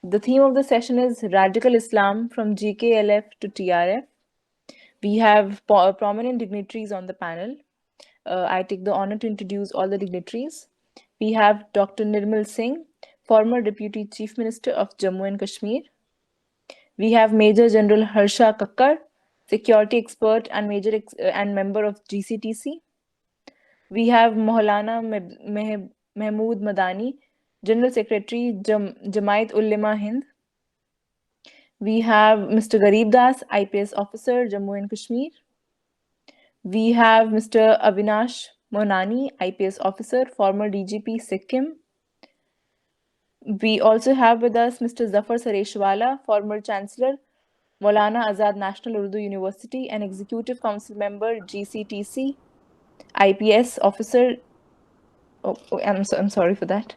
The theme of the session is Radical Islam from GKLF to TRF. We have prominent dignitaries on the panel. I take the honor to introduce all the dignitaries. We have Dr. Nirmal Singh, former Deputy Chief Minister of Jammu and Kashmir. We have Major General Harsha Kakkar, security expert and and member of GCTC. We have Maulana Mahmood Madani, General Secretary Jamaat Ulema Hind. We have Mr. Garib Das, IPS officer, Jammu and Kashmir. We have Mr. Avinash Monani, IPS officer, former DGP Sikkim. We also have with us Mr. Zafar Sareshwala, former Chancellor, Maulana Azad National Urdu University and Executive Council member, GCTC, IPS officer. I'm sorry for that.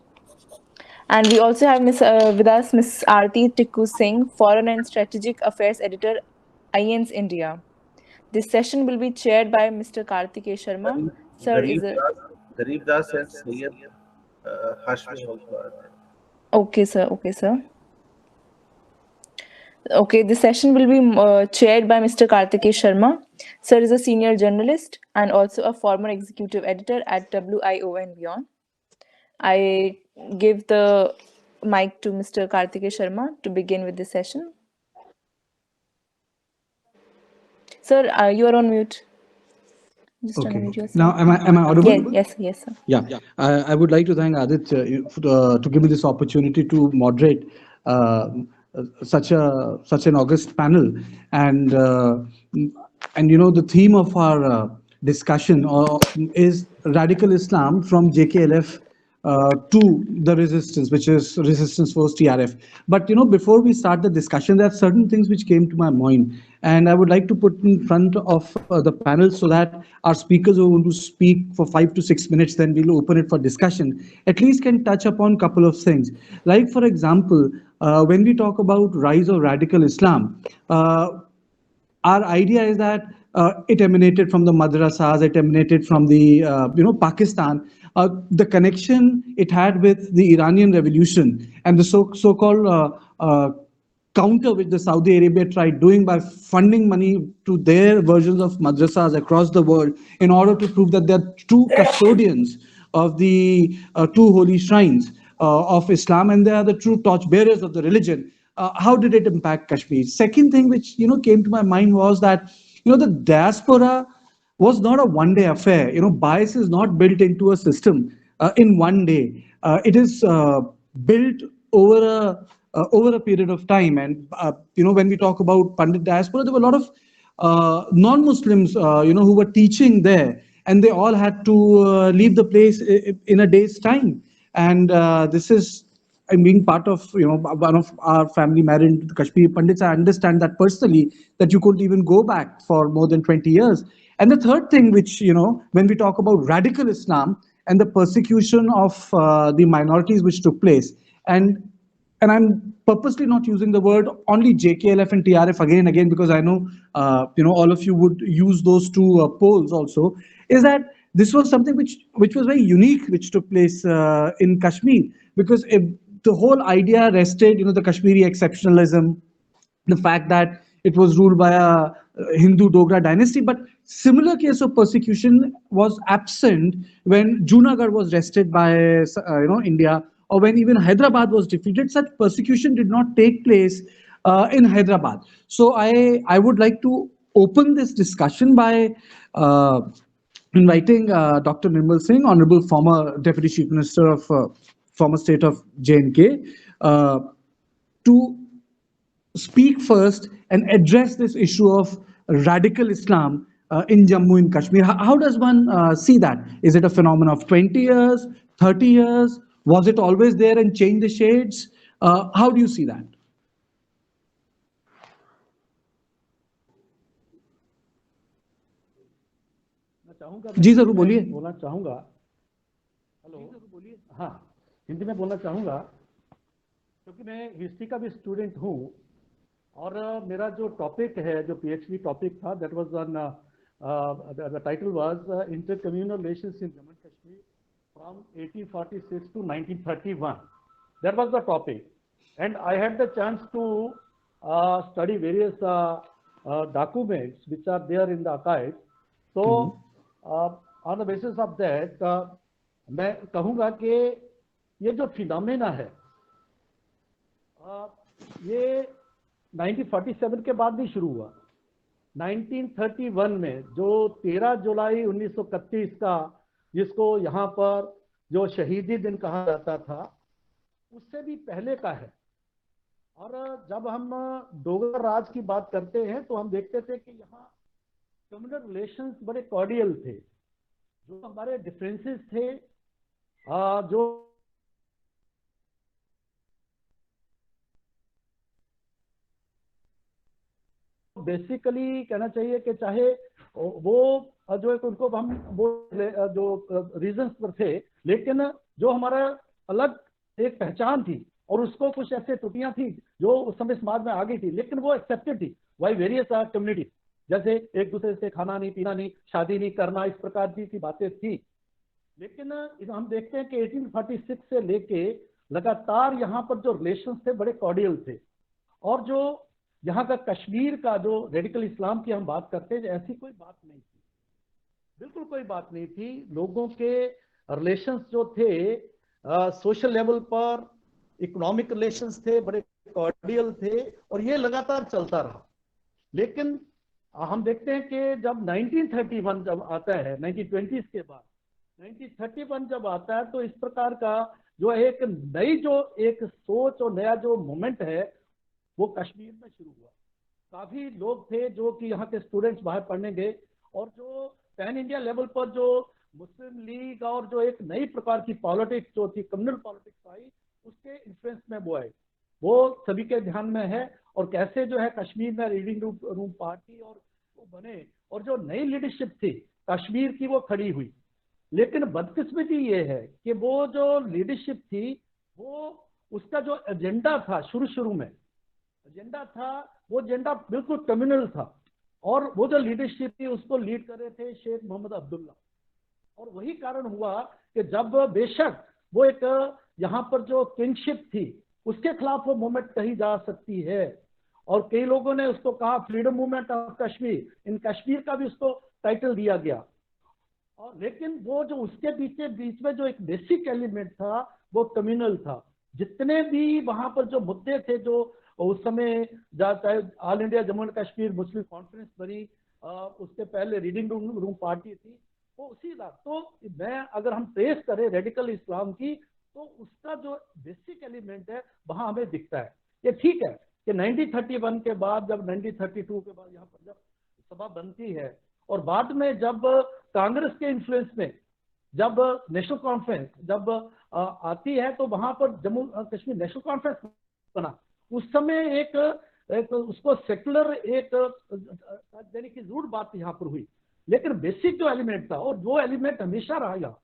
And we also have with us Ms. Aarti Tikku Singh, Foreign and Strategic Affairs Editor, IANS India. This session will be chaired by Mr. Kartikeya Sharma. Garib, Sir is Garib a... Das, Garib Das and Sayyid Hashmi also are there. Okay, sir. Okay, sir. Okay, this session will be chaired by Mr. Kartikeya Sharma. Sir is a senior journalist and also a former executive editor at WIO and beyond. I give the mic to Mr. Kartikeya Sharma to begin with this session. Sir, you are on mute. Just Okay. unmute yourself. Now, am I audible? Yes, sir. Yeah. I would like to thank Aditya to give me this opportunity to moderate such an august panel, and the theme of our discussion is radical Islam from JKLF to the resistance, which is Resistance Force TRF. But before we start the discussion, there are certain things which came to my mind, and I would like to put in front of the panel so that our speakers who are going to speak for 5 to 6 minutes, then we'll open it for discussion, at least can touch upon a couple of things. Like, for example, when we talk about rise of radical Islam, our idea is that it emanated from the madrasas, it emanated from the Pakistan. The connection it had with the Iranian Revolution and the so-called counter which the Saudi Arabia tried doing by funding money to their versions of madrasas across the world in order to prove that they're true custodians of the two holy shrines of Islam, and they are the true torchbearers of the religion. How did it impact Kashmir? Second thing which came to my mind was that the diaspora was not a one-day affair. Bias is not built into a system in one day. It is built over a period of time. And when we talk about Pandit diaspora, there were a lot of non-Muslims, who were teaching there, and they all had to leave the place in a day's time. And this is, and being part of one of our family married into the Kashmiri Pandits, I understand that personally, that you couldn't even go back for more than 20 years. And the third thing, which when we talk about radical Islam and the persecution of the minorities which took place, and I'm purposely not using the word only JKLF and TRF again and again, because I know all of you would use those two poles also, is that this was something which was very unique, which took place in Kashmir, because if the whole idea rested, the Kashmiri exceptionalism, the fact that it was ruled by a Hindu Dogra dynasty. But similar case of persecution was absent when Junagadh was wrested by India, or when even Hyderabad was defeated. Such persecution did not take place in Hyderabad. So I would like to open this discussion by inviting Dr. Nirmal Singh, Honorable former Deputy Chief Minister of former state of J&K, to speak first and address this issue of radical Islam in Jammu and Kashmir. How does one see that? Is it a phenomenon of 20 years, 30 years? Was it always there and changed the shades? How do you see that? जी जरूर बोलिए. बोलना चाहूँगा. Hello. हाँ, हिंदी में बोलना चाहूँगा क्योंकि मैं हिस्ट्री का भी स्टूडेंट हूँ, और मेरा जो टॉपिक है, जो पीएचडी टॉपिक था, that was on the title was inter communal relations in Jammu and Kashmir from 1846 to 1931. That was the topic. and I had the chance to study various documents which are there in the archive. So on the basis of that, मैं कहूँगा कि ये जो phenomena है ये 1947 के बाद नहीं शुरू हुआ। 1931 में जो 13 जुलाई 1931 का जिसको यहाँ पर जो शहीदी दिन कहा जाता था, उससे भी पहले का है। और जब हम डोगर राज की बात करते हैं तो हम देखते थे कि यहाँ कम्युनल रिलेशंस बड़े कॉर्डियल थे। जो हमारे डिफरेंसेस थे, जो बेसिकली कहना चाहिए कि चाहे वो जो एक उनको हम वो जो रीजंस पर थे, लेकिन जो हमारा अलग एक पहचान थी और उसको कुछ ऐसे त्रुटियां थी जो उस समय समाज में आ गई थी, लेकिन वो एक्सेप्टेड थी वाई वेरियस कम्युनिटी। जैसे एक दूसरे से खाना नहीं, पीना नहीं, शादी नहीं करना, इस प्रकार की बातें थी। लेकिन हम देखते हैं कि 1846 से लेके लगातार यहाँ पर जो रिलेशंस थे बड़े कॉर्डियल थे। और जो यहाँ का कश्मीर का जो रेडिकल इस्लाम की हम बात करते हैं, ऐसी कोई बात नहीं थी, बिल्कुल कोई बात नहीं थी। लोगों के रिलेशंस जो थे सोशल लेवल पर, इकोनॉमिक रिलेशंस थे, बड़े कॉर्डियल थे और ये लगातार चलता रहा। लेकिन हम देखते हैं कि जब 1931 जब आता है, 1920s के बाद 1931 जब आता है, तो इस प्रकार का जो एक नई जो एक सोच और नया जो मोमेंट है वो कश्मीर में शुरू हुआ। काफी लोग थे जो कि यहाँ के स्टूडेंट्स बाहर पढ़ने गए और जो पैन इंडिया लेवल पर जो मुस्लिम लीग और जो एक नई प्रकार की पॉलिटिक्स जो थी, कम्युनल पॉलिटिक्स आई, उसके इन्फ्लुएंस में वो आए, वो सभी के ध्यान में है। और कैसे जो है कश्मीर में रीडिंग रूम पार्टी और वो बने और जो नई लीडरशिप थी कश्मीर की वो खड़ी हुई। लेकिन बदकिस्मती ये है कि वो जो लीडरशिप थी वो उसका जो एजेंडा था शुरू में एजेंडा था, वो एजेंडा बिल्कुल कम्युनल था। और वो जो लीडरशिप थी उसको लीड कर रहे थे शेख मोहम्मद अब्दुल्ला। और वही कारण हुआ कि जब बेशक वो एक यहाँ पर जो किंगशिप थी उसके खिलाफ वो मूवमेंट कही जा सकती है, और कई लोगों ने उसको कहा फ्रीडम मूवमेंट ऑफ कश्मीर, इन कश्मीर का भी उसको टाइटल दिया गया। और लेकिन वो जो उसके बीच में जो एक बेसिक एलिमेंट था वो कम्युनल था। जितने भी वहां पर जो मुद्दे थे जो उस समय जाता है, all India Jammu and Kashmir Muslim conference बनी, उसके पहले रीडिंग रूम पार्टी थी, वो उसी का। तो मैं अगर हम ट्रेस करें रेडिकल इस्लाम की, तो उसका जो बेसिक एलिमेंट है वहां हमें दिखता है। ये ठीक है कि 1931 के बाद, जब 1932 के बाद यहाँ पर जब सभा बनती है और बाद में जब कांग्रेस के इन्फ्लुएंस में जब नेशनल कॉन्फ्रेंस जब आती है, तो वहां पर जम्मू कश्मीर नेशनल कॉन्फ्रेंस बना। उस समय एक उसको सेकुलर एक देने की जरूर बात यहाँ पर हुई, लेकिन बेसिक जो एलिमेंट था और वो एलिमेंट हमेशा रहा यहाँ।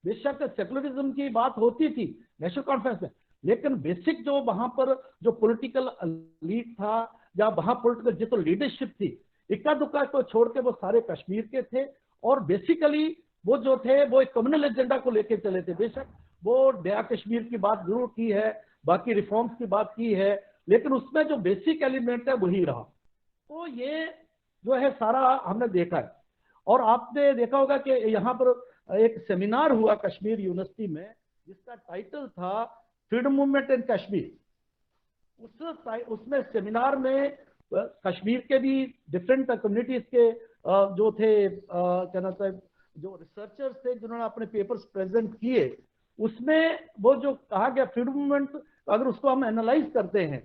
बेशक सेकुलरिज्म की बात होती थी नेशनल कॉन्फ्रेंस में, लेकिन बेसिक जो वहां पर जो पॉलिटिकल लीड था या वहां पॉलिटिकल जो लीडरशिप थी, इक्का दुक्का को छोड़ के वो सारे कश्मीर के थे। और बेसिकली वो जो थे वो एक कम्युनल एजेंडा को लेकर चले थे। बेशक वो नया कश्मीर की बात जरूर की है, बाकी रिफॉर्म्स की बात की है, लेकिन उसमें जो बेसिक एलिमेंट है वही रहा। तो ये जो है सारा हमने देखा है। और आपने देखा होगा कि यहाँ पर एक सेमिनार हुआ कश्मीर यूनिवर्सिटी में जिसका टाइटल था फ्रीडम मूवमेंट इन कश्मीर। उसमें सेमिनार में कश्मीर के भी डिफरेंट कम्युनिटीज के जो थे कहना चाहिए जो रिसर्चर्स थे जिन्होंने अपने पेपर्स प्रेजेंट किए, उसमें वो जो कहा गया फ्रीडम मूवमेंट, अगर उसको हम एनालाइज करते हैं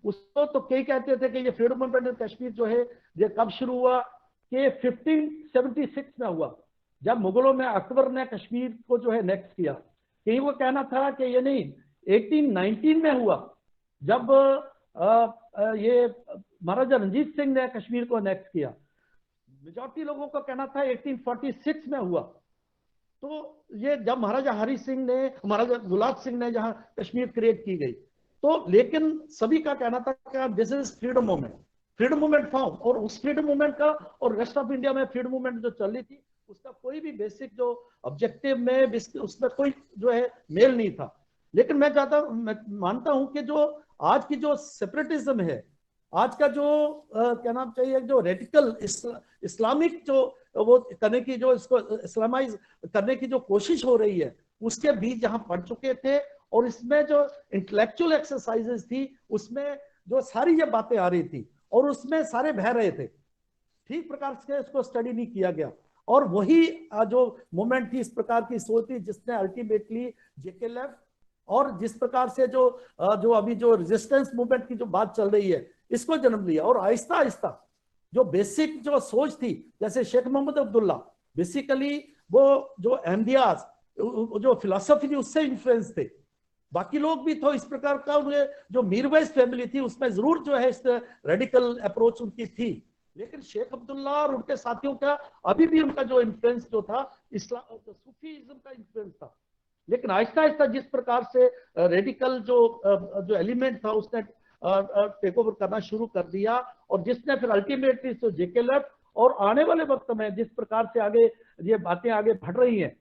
उसको, तो कई कहते थे कि ये फ्रीडम मूवमेंट इन कश्मीर जो है ये कब शुरू हुआ, कि 1576 में हुआ, जब मुगलों में अकबर ने कश्मीर को जो है नेक्स्ट किया। कहीं वो कहना था कि ये नहीं 1819 में हुआ, जब ये महाराजा रंजीत सिंह ने कश्मीर को नेक्स्ट किया। मेजॉरिटी लोगों का कहना था 1846 में हुआ। तो ये जब महाराजा हरि सिंह ने, महाराजा गुलाब सिंह ने जहां कश्मीर क्रिएट की गई, तो लेकिन सभी का कहना था कि this is freedom movement form. और उस फ्रीडम मूवमेंट का और रेस्ट ऑफ इंडिया में फ्रीडम मूवमेंट जो चल रही थी उसका कोई भी बेसिक जो ऑब्जेक्टिव में उसमें कोई जो है मेल नहीं था। लेकिन मैं मानता हूं कि जो आज की जो सेपरेटिज्म है, आज का जो क्या नाम चाहिए, जो रेडिकल इस्लामिक जो वो करने की, जो इसको इस्लामाइज करने की जो कोशिश हो रही है, उसके बीच जहां पड़ चुके थे। और इसमें जो इंटेलेक्चुअल एक्सरसाइजेस थी, उसमें जो सारी ये बातें आ रही थी और उसमें सारे बह रहे थे, ठीक प्रकार से इसको स्टडी नहीं किया गया। और वही जो मूवमेंट थी, इस प्रकार की सोच थी, जिसने अल्टीमेटली जेके लेफ्ट और जिस प्रकार से जो अभी जो रेजिस्टेंस मूवमेंट की जो बात चल रही है, इसको जन्म लिया। और आहिस्ता आहिस्ता जो बेसिक जो सोच थी, जैसे शेख मोहम्मद अब्दुल्ला, बेसिकली वो जो अहमदियाज जो फिलोसफी थी उससे इन्फ्लुएंस थे। बाकी लोग भी तो इस प्रकार का, उन्हें जो मीरवैस फैमिली थी उसमें जरूर जो है इस रेडिकल अप्रोच उनकी थी, लेकिन शेख अब्दुल्ला और उनके साथियों का अभी भी उनका जो इन्फ्लुएंस जो था इस्लाम सूफीइज्म का इन्फ्लुएंस था। लेकिन आहिस्ता आहिस्ता जिस प्रकार से रेडिकल जो एलिमेंट था उसने टेक ओवर करना शुरू कर दिया, और जिसने फिर अल्टीमेटली तो जेके लेफ्ट, और आने वाले वक्त में जिस प्रकार से आगे ये बातें आगे बढ़ रही हैं,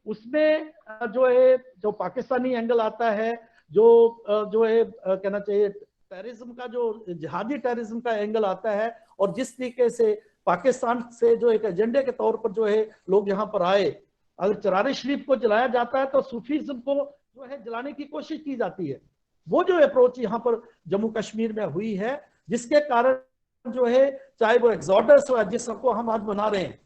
उसमें जो है जो पाकिस्तानी एंगल आता है, जो है कहना चाहिए टेररिज्म का, जो जिहादी टेररिज्म का एंगल आता है, और जिस तरीके से पाकिस्तान से जो एक एजेंडे के तौर पर जो है लोग यहाँ पर आए, अगर चरार शरीफ को जलाया जाता है तो सूफीज्म को जो है जलाने की कोशिश की जाती है। वो जो अप्रोच यहाँ पर जम्मू कश्मीर में हुई है, जिसके कारण जो है चाहे वो एक्सोडस हो जिसको हम आज मना रहे हैं,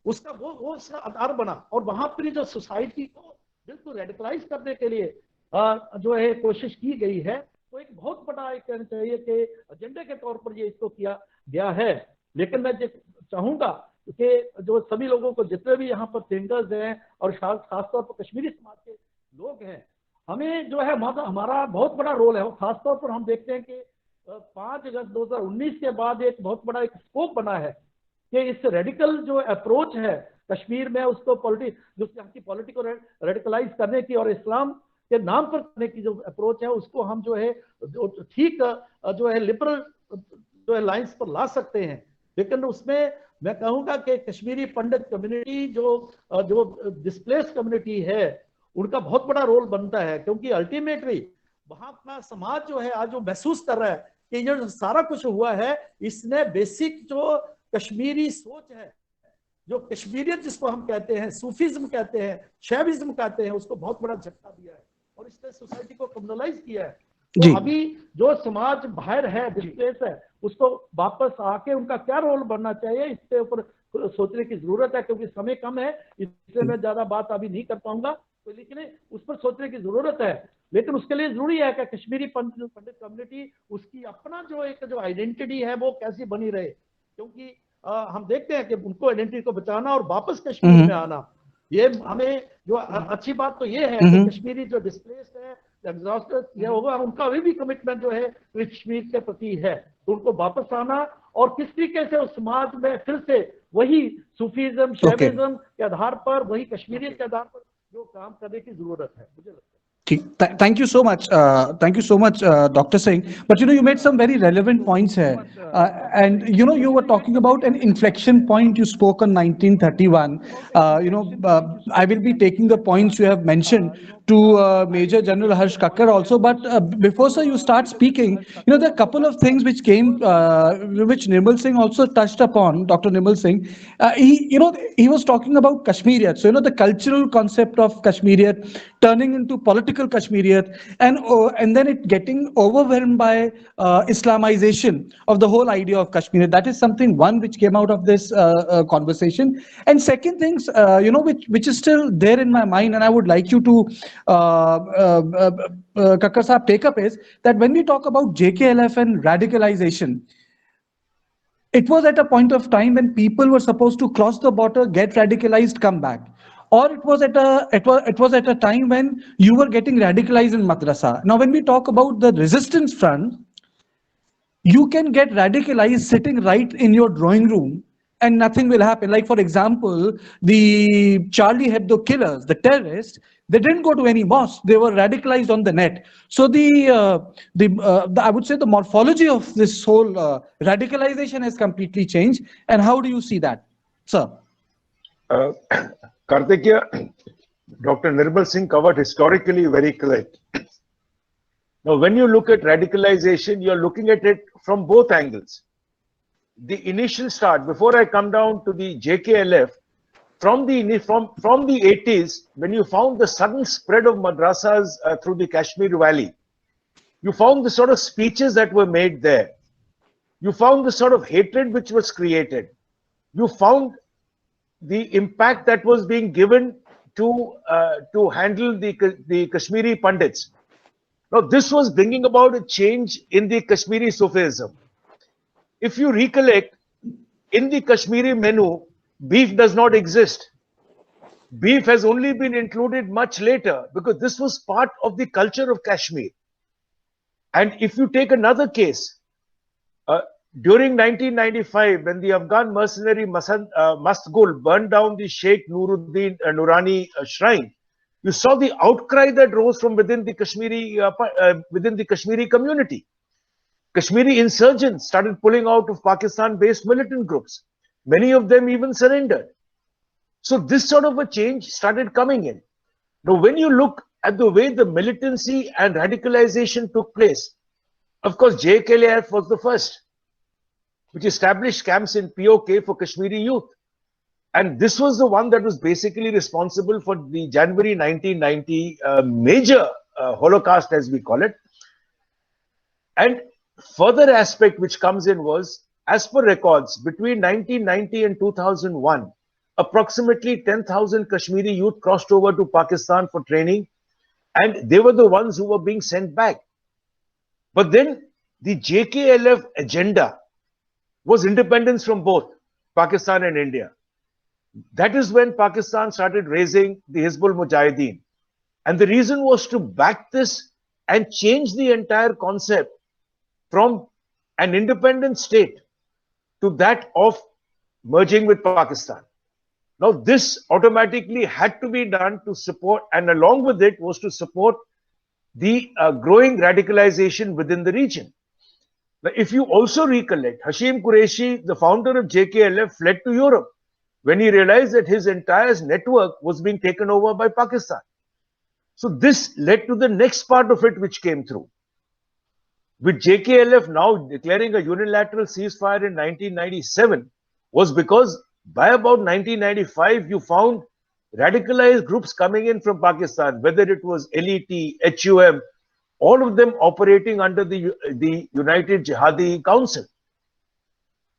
उसका वो उसका आधार बना। और वहां पर जो सोसाइटी को बिल्कुल रेडिकलाइज करने के लिए जो है कोशिश की गई है, तो एक बहुत बड़ा एक कहना चाहिए कि एजेंडे के तौर पर ये इसको किया गया है। लेकिन मैं चाहूंगा कि जो सभी लोगों को, जितने भी यहाँ पर थिंकर्स हैं और खासतौर पर कश्मीरी समाज के लोग हैं, हमें जो है हमारा बहुत बड़ा रोल है। और खासतौर पर हम देखते हैं कि 5 अगस्त 2019 के बाद एक बहुत बड़ा एक स्कोप बना है कि इस रेडिकल जो अप्रोच है कश्मीर में, उसको पॉलिटिक को रेडिकलाइज करने की और इस्लाम के नाम पर करने की जो अप्रोच है, उसको हम जो है ठीक जो है लिबरल जो है लाइंस पर ला सकते हैं। लेकिन उसमें मैं कहूंगा कि कश्मीरी पंडित कम्युनिटी जो डिस्प्लेस्ड कम्युनिटी है, उनका बहुत बड़ा रोल बनता है, क्योंकि अल्टीमेटली वहां का समाज जो है आज जो महसूस कर रहा है कि ये जो सारा कुछ हुआ है, इसने बेसिक जो कश्मीरी सोच है, जो कश्मीरियत जिसको हम कहते हैं, सूफीज्म कहते हैं, शैविज्म कहते हैं, उसको बहुत बड़ा झटका दिया है और इसने सोसाइटी को कम्युनलाइज किया है। तो अभी जो समाज बाहर है, डिस्प्लेस है, उसको वापस आके उनका क्या रोल बनना चाहिए, इसके ऊपर सोचने की जरूरत है। क्योंकि समय कम है, इसलिए मैं ज्यादा बात अभी नहीं कर पाऊंगा, तो लेकिन उस पर सोचने की जरूरत है। लेकिन उसके लिए जरूरी है कि कश्मीरी पंडित कम्युनिटी उसकी अपना जो एक जो आइडेंटिटी है वो कैसी बनी रहे, क्योंकि हम देखते हैं कि उनको आइडेंटिटी को बचाना और वापस कश्मीर में आना, ये हमें जो अच्छी बात तो ये है कि कश्मीरी जो डिस्प्लेस्ड है, एग्जॉस्टेड ये होगा, उनका अभी भी कमिटमेंट जो है कश्मीर के प्रति है, तो उनको वापस आना और किस तरीके से उस समाज में फिर से वही सूफीज्म शैविज्म के आधार पर, वही कश्मीरियत के आधार पर जो काम करने की जरूरत है, मुझे लगता है। Thank you so much. Thank you so much, Dr. Singh. But you made some very relevant points here. And you were talking about an inflection point. You spoke on 1931. I will be taking the points you have mentioned to Major General Harsh Kakkar also. But before, sir, you start speaking, there are a couple of things which came, which Nirmal Singh also touched upon. Dr. Nirmal Singh, he was talking about Kashmiriyat. So, the cultural concept of Kashmiriyat turning into political Kashmiriyat, and then it getting overwhelmed by Islamization of the whole idea of Kashmiriyat. That is something one which came out of this conversation. And second things, which is still there in my mind, and I would like you to Kakkar Sahab take up, is that when we talk about JKLF and radicalization, it was at a point of time when people were supposed to cross the border, get radicalized, come back. Or it was at a time when you were getting radicalized in madrasa. Now, when we talk about the resistance front, you can get radicalized sitting right in your drawing room and nothing will happen. Like, for example, the Charlie Hebdo killers, the terrorists, they didn't go to any mosque. They were radicalized on the net. So I would say the morphology of this whole radicalization has completely changed. And how do you see that, sir? Karthikeya, Dr. Nirmal Singh covered historically very correct. Now, when you look at radicalization, you're looking at it from both angles. The initial start, before I come down to the JKLF, from the 80s, when you found the sudden spread of madrasas through the Kashmir Valley, you found the sort of speeches that were made there. You found the sort of hatred which was created. You found the impact that was being given to handle the Kashmiri Pandits. Now, this was bringing about a change in the Kashmiri Sufism. If you recollect, in the Kashmiri menu, beef does not exist. Beef has only been included much later because this was part of the culture of Kashmir. And if you take another case, during 1995, when the Afghan mercenary Mastgul burned down the Sheikh Nuruddin Nurani shrine, you saw the outcry that rose from within the Kashmiri community. Kashmiri insurgents started pulling out of Pakistan-based militant groups. Many of them even surrendered. So this sort of a change started coming in. Now, when you look at the way the militancy and radicalization took place, of course, JKLF was the first, which established camps in POK for Kashmiri youth. And this was the one that was basically responsible for the January 1990 major Holocaust, as we call it. And further aspect which comes in was, as per records, between 1990 and 2001, approximately 10,000 Kashmiri youth crossed over to Pakistan for training, and they were the ones who were being sent back. But then the JKLF agenda was independence from both Pakistan and India. That is when Pakistan started raising the Hizbul Mujahideen. And the reason was to back this and change the entire concept from an independent state to that of merging with Pakistan. Now, this automatically had to be done to support, and along with it was to support the growing radicalization within the region. Now, if you also recollect, Hashim Qureshi, the founder of JKLF, fled to Europe when he realized that his entire network was being taken over by Pakistan. So this led to the next part of it which came through. With JKLF now declaring a unilateral ceasefire in 1997 was because by about 1995, you found radicalized groups coming in from Pakistan, whether it was LET, HUM, all of them operating under the United Jihadi Council.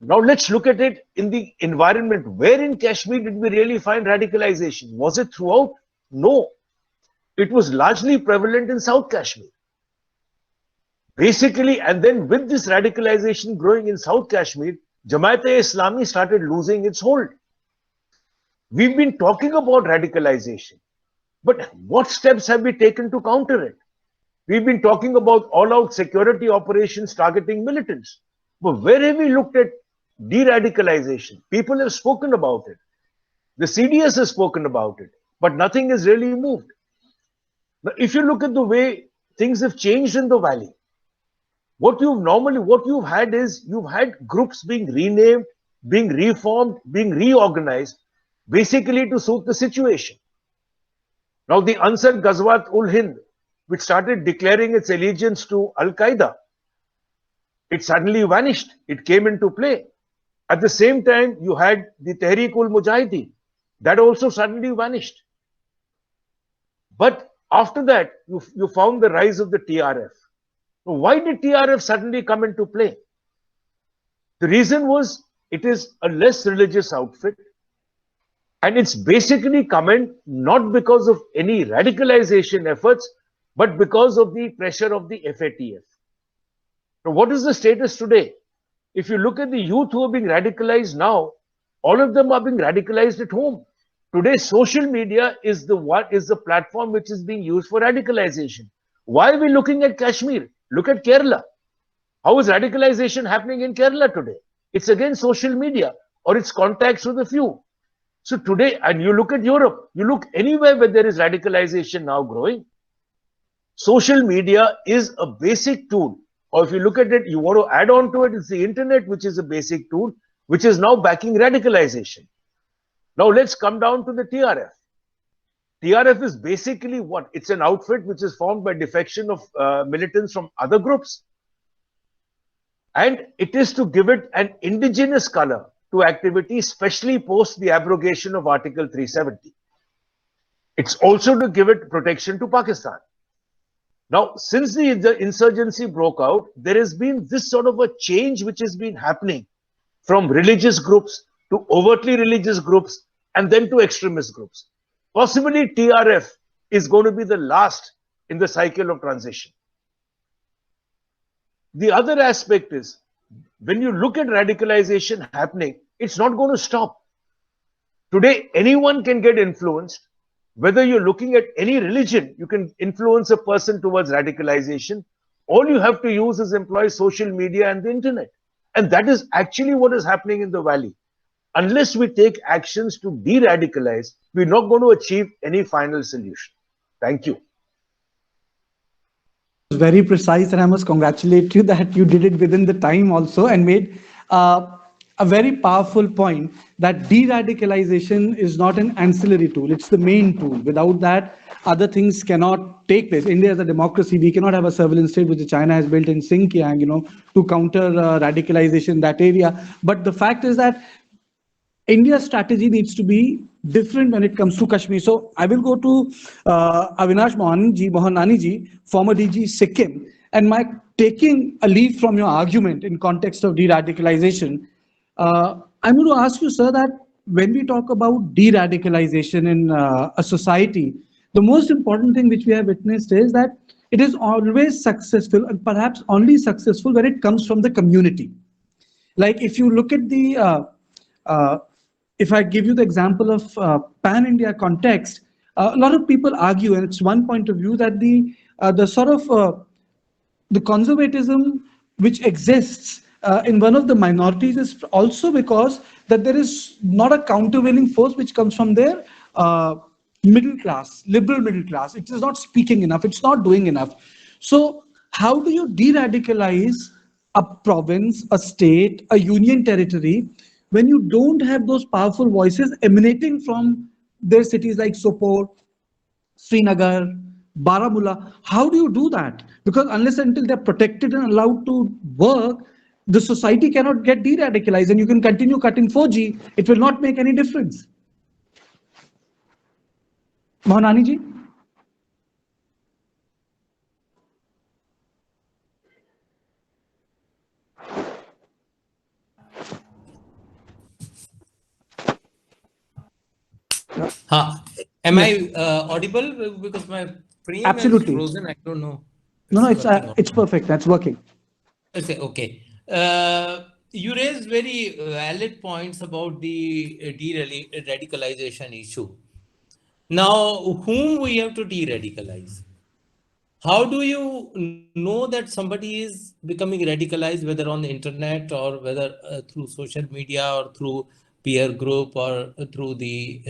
Now let's look at it in the environment. Where in Kashmir did we really find radicalization? Was it throughout? No. It was largely prevalent in South Kashmir. Basically, and then with this radicalization growing in South Kashmir, Jamaat-e-Islami started losing its hold. We've been talking about radicalization, but what steps have we taken to counter it? We've been talking about all-out security operations targeting militants. But where have we looked at de-radicalization? People have spoken about it. The CDS has spoken about it, but nothing has really moved. Now, if you look at the way things have changed in the valley, what you've had is you've had groups being renamed, being reformed, being reorganized, basically to suit the situation. Now, the Ansar Ghazwat-ul-Hind, which started declaring its allegiance to Al-Qaeda, it suddenly vanished. It came into play. At the same time, you had the Tehreek-ul-Mujahideen. That also suddenly vanished. But after that, you found the rise of the TRF. Now, why did TRF suddenly come into play? The reason was it is a less religious outfit. And it's basically come in not because of any radicalization efforts, but because of the pressure of the FATF. Now, what is the status today? If you look at the youth who are being radicalized now, all of them are being radicalized at home. Today, social media is the platform which is being used for radicalization. Why are we looking at Kashmir? Look at Kerala. How is radicalization happening in Kerala today? It's again social media or it's contacts with a few. So today, and you look at Europe, you look anywhere where there is radicalization now growing. Social media is a basic tool. Or if you look at it, you want to add on to it, it's the internet, which is a basic tool, which is now backing radicalization. Now let's come down to the TRF. TRF is basically what? It's an outfit which is formed by defection of militants from other groups. And it is to give it an indigenous color to activity, especially post the abrogation of Article 370. It's also to give it protection to Pakistan. Now, since the insurgency broke out, there has been this sort of a change which has been happening from religious groups to overtly religious groups and then to extremist groups. Possibly TRF is going to be the last in the cycle of transition. The other aspect is, when you look at radicalization happening, it's not going to stop. Today, anyone can get influenced. Whether you're looking at any religion, you can influence a person towards radicalization. All you have to use is employ social media and the internet. And that is actually what is happening in the valley. Unless we take actions to de-radicalize, we're not going to achieve any final solution. Thank you. Very precise, and I must congratulate you that you did it within the time also and made a very powerful point that de-radicalization is not an ancillary tool, it's the main tool. Without that, other things cannot take place. India is a democracy. We cannot have a surveillance state which China has built in Xinjiang, to counter radicalization in that area. But the fact is that India's strategy needs to be different when it comes to Kashmir. So I will go to Avinash Mohanani ji, former DG Sikkim, and my taking a leaf from your argument in context of de-radicalization, I'm going to ask you, sir, that when we talk about de-radicalization in a society, the most important thing which we have witnessed is that it is always successful, and perhaps only successful when it comes from the community. Like if you look at the if I give you the example of pan-India context, a lot of people argue, and it's one point of view, that the sort of the conservatism which exists in one of the minorities is also because that there is not a countervailing force which comes from their middle class, liberal middle class. It is not speaking enough. It's not doing enough. So how do you de-radicalize a province, a state, a union territory when you don't have those powerful voices emanating from their cities like Sopore, Srinagar, Baramulla? How do you do that? Because unless until they're protected and allowed to work, the society cannot get de-radicalized, and you can continue cutting 4G. It will not make any difference. Mohanani ji? Am I audible? Because my frame Absolutely. is frozen. I don't know. No, it's perfect. That's working. Okay. You raised very valid points about the de-radicalization issue. Now, whom we have to de-radicalize? How do you know that somebody is becoming radicalized, whether on the internet or whether through social media or through peer group or through the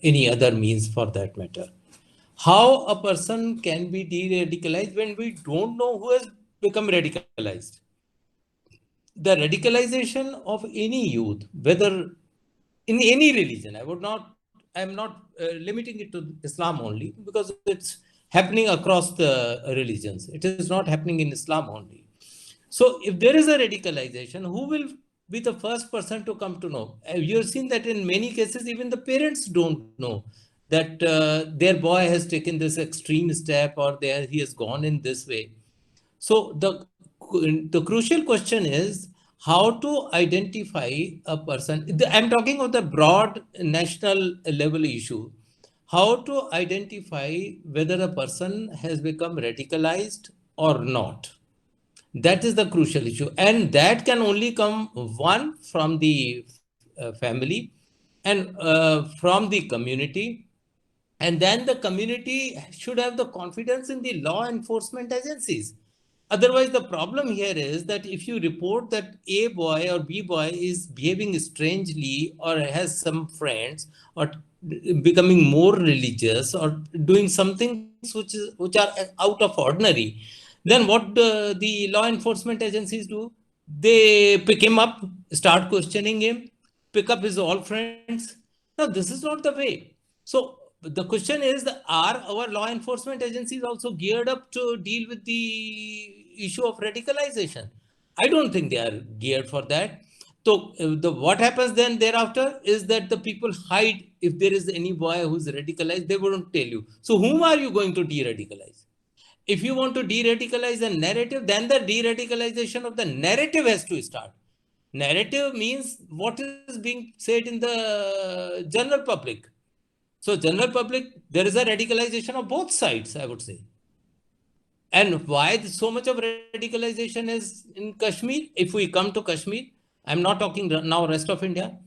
any other means for that matter? How a person can be de-radicalized when we don't know who has become radicalized? The radicalization of any youth, whether in any religion, I'm not limiting it to Islam only, because it's happening across the religions. It is not happening in Islam only. So if there is a radicalization, who will be the first person to come to know? You've seen that in many cases, even the parents don't know that their boy has taken this extreme step, or he has gone in this way. So the crucial question is how to identify a person. I'm talking of the broad national level issue. How to identify whether a person has become radicalized or not. That is the crucial issue. And that can only come, one, from the family and from the community. And then the community should have the confidence in the law enforcement agencies. Otherwise, the problem here is that if you report that A boy or B boy is behaving strangely or has some friends or becoming more religious or doing something which are out of ordinary, then what the law enforcement agencies do? They pick him up, start questioning him, pick up his old friends. Now, this is not the way. So the question is, are our law enforcement agencies also geared up to deal with the issue of radicalization? I don't think they are geared for that. So what happens then thereafter is that the people hide. If there is any boy who's radicalized, they wouldn't tell you. So whom are you going to de-radicalize? If you want to de-radicalize a narrative, then the de-radicalization of the narrative has to start. Narrative means what is being said in the general public. So general public, there is a radicalization of both sides, I would say. And why so much of radicalization is in Kashmir? If we come to Kashmir, I'm not talking now rest of India.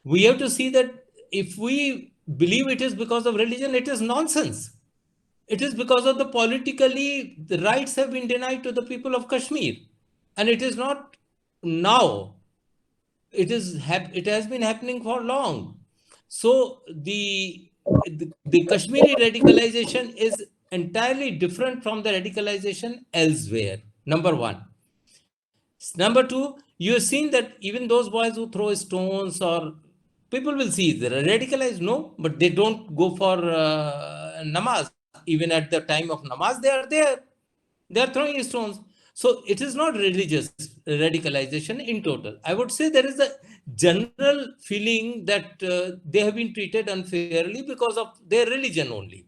We have to see that if we believe it is because of religion, it is nonsense. It is because of the rights have been denied to the people of Kashmir. And it is not now. It has been happening for long. So the Kashmiri radicalization is entirely different from the radicalization elsewhere. Number one. Number two, you have seen that even those boys who throw stones, or people will see they're radicalized, no, but they don't go for namaz. Even at the time of namaz, they are there. They are throwing stones. So it is not religious radicalization in total. I would say there is a general feeling that they have been treated unfairly because of their religion only.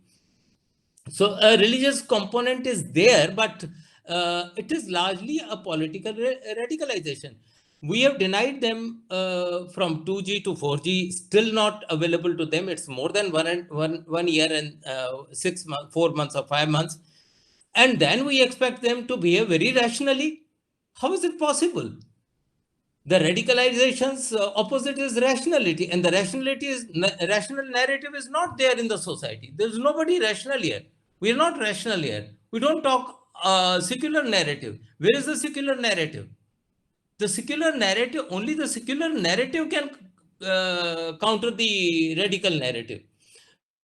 So a religious component is there, but it is largely a political radicalization. We have denied them from 2G to 4G, still not available to them. It's more than 1 year and 6 months, 4 months or 5 months. And then we expect them to behave very rationally. How is it possible? The radicalization's opposite is rationality, and the rational narrative is not there in the society. There's nobody rational here. We are not rational here. We don't talk secular narrative. Where is the secular narrative? The secular narrative, only the secular narrative can counter the radical narrative.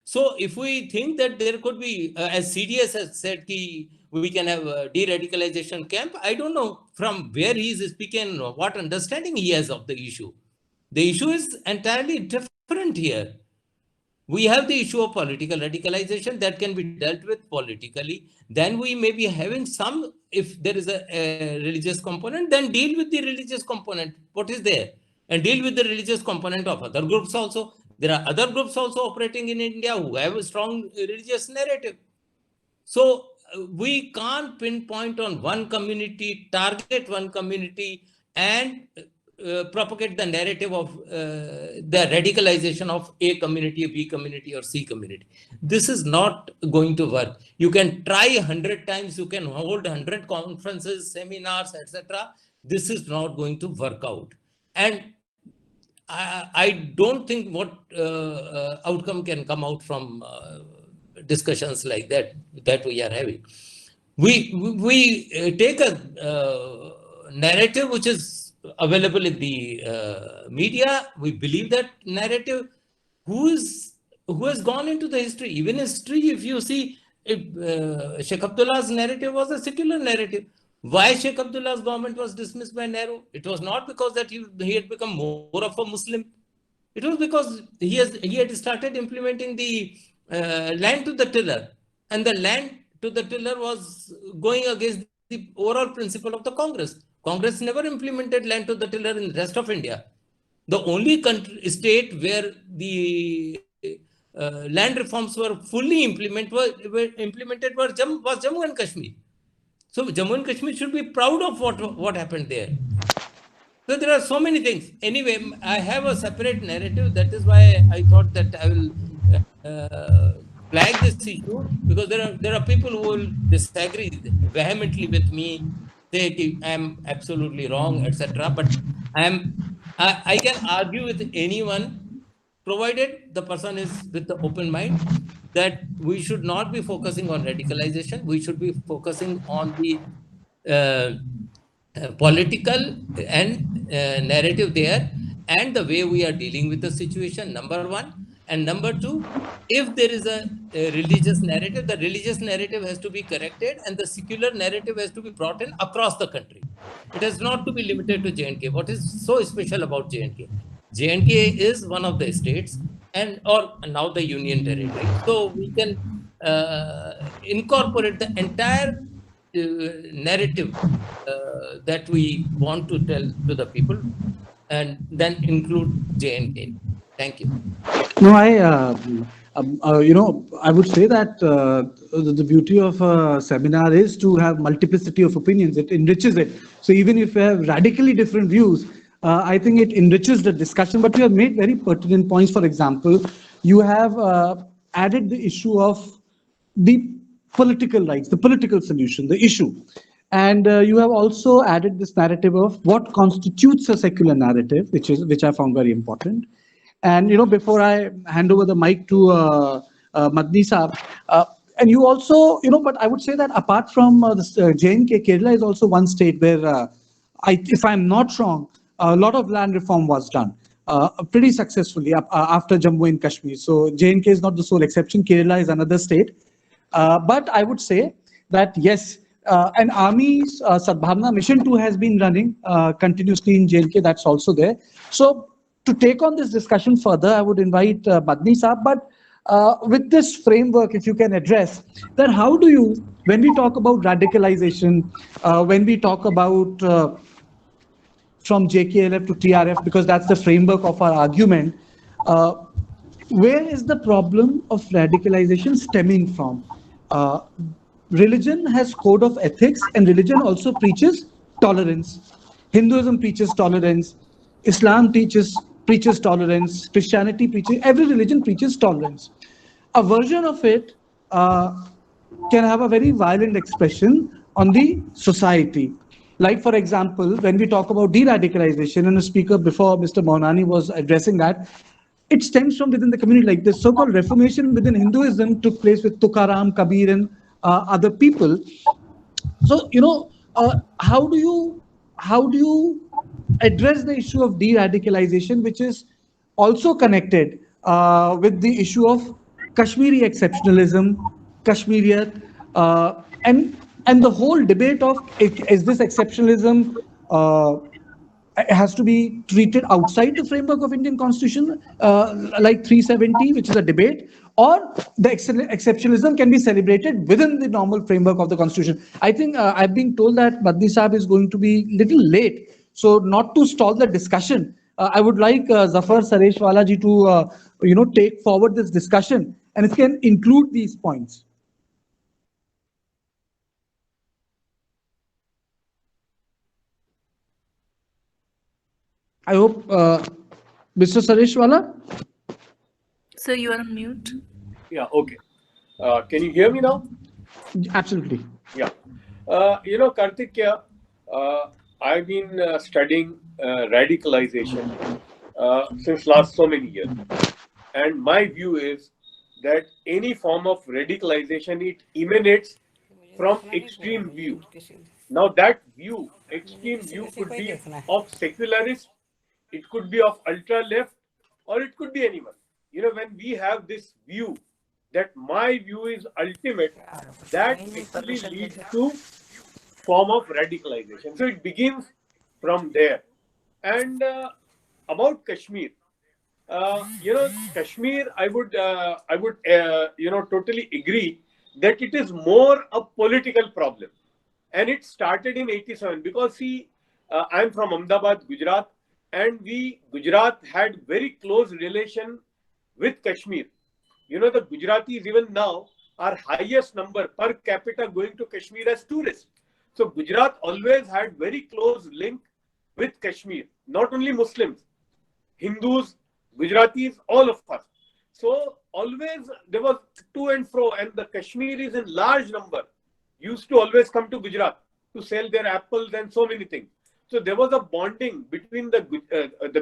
So if we think that there could be, as CDS has said, we can have a de-radicalization camp, I don't know from where he is speaking, what understanding he has of the issue. The issue is entirely different here. We have the issue of political radicalization that can be dealt with politically. Then we may be having some, if there is a religious component, then deal with the religious component, what is there, and deal with the religious component of other groups also. There are other groups also operating in India who have a strong religious narrative. So we can't pinpoint on one community, target one community, and propagate the narrative of the radicalization of A community, B community, or C community. This is not going to work. You can try 100 times, you can hold 100 conferences, seminars, etc. This is not going to work out. And I don't think what outcome can come out from discussions like that we are having. We take a narrative which is available in the media. We believe that narrative. Who has gone into the history? Even history, if you see, Sheikh Abdullah's narrative was a secular narrative. Why Sheikh Abdullah's government was dismissed by Nehru? It was not because that he had become more of a Muslim. It was because he had started implementing the land to the tiller, and the land to the tiller was going against the overall principle of the Congress. Congress never implemented land to the tiller in the rest of India. The only state where the land reforms were fully implemented was Jammu and Kashmir. So Jammu and Kashmir should be proud of what happened there. So there are so many things. Anyway, I have a separate narrative. That is why I thought that I will flag this issue, because there are people who will disagree vehemently with me, say I am absolutely wrong, etc. But I can argue with anyone, provided the person is with the open mind, that we should not be focusing on radicalization. We should be focusing on the political and narrative there, and the way we are dealing with the situation, number one. And number two, if there is a religious narrative, the religious narrative has to be corrected, and the secular narrative has to be brought in across the country. It has not to be limited to J&K. What is so special about J&K? J&K is one of the states and or now the Union Territory. So we can incorporate the entire narrative that we want to tell to the people, and then include J&K. Thank you. No, I would say that the beauty of a seminar is to have multiplicity of opinions. It enriches it. So even if we have radically different views, I think it enriches the discussion. But you have made very pertinent points. For example, you have added the issue of the political rights, the political solution, the issue. And you have also added this narrative of what constitutes a secular narrative, which I found very important. And before I hand over the mic to Madni Saab, and you also, but I would say that apart from this J&K, Kerala is also one state where, if I'm not wrong, a lot of land reform was done pretty successfully after Jammu and Kashmir. So J&K is not the sole exception. Kerala is another state. But I would say that yes, an army's Sadbhavna mission too has been running continuously in J&K. That's also there. So to take on this discussion further, I would invite Madni Saab. But with this framework, if you can address that, how do you, when we talk about radicalization, when we talk about from JKLF to TRF, because that's the framework of our argument, where is the problem of radicalization stemming from? Religion has code of ethics, and religion also preaches tolerance. Hinduism preaches tolerance. Islam preaches tolerance. Christianity preaches, every religion preaches tolerance. A version of it can have a very violent expression on the society. Like, for example, when we talk about de-radicalization, and a speaker before, Mr. Maunani, was addressing that, it stems from within the community. Like the so-called reformation within Hinduism took place with Tukaram, Kabir, and other people. So, how do you address the issue of de-radicalization, which is also connected with the issue of Kashmiri exceptionalism, Kashmiriyat, and the whole debate of is this exceptionalism has to be treated outside the framework of Indian Constitution, like 370, which is a debate, or the exceptionalism can be celebrated within the normal framework of the Constitution. I think I've been told that Madni Saab is going to be little late, so not to stall the discussion, I would like Zafar Sareshwala ji to take forward this discussion, and it can include these points. I hope, Mr. Sareshwala? Sir, you are on mute. Yeah, okay. Can you hear me now? Absolutely. Yeah. Karthik, I've been studying radicalization since last so many years. And my view is that any form of radicalization, it emanates from extreme view. Now that view, extreme view could be of secularist, it could be of ultra left, or it could be anyone. When we have this view that my view is ultimate, that actually leads to form of radicalization. So it begins from there. And about Kashmir, Kashmir, I would totally agree that it is more a political problem. And it started in 87 because see, I'm from Ahmedabad, Gujarat, and Gujarat had very close relation with Kashmir. The Gujaratis even now are highest number per capita going to Kashmir as tourists. So Gujarat always had very close link with Kashmir, not only Muslims, Hindus, Gujaratis, all of us. So always there was to and fro, and the Kashmiris in large number used to always come to Gujarat to sell their apples and so many things. So there was a bonding between the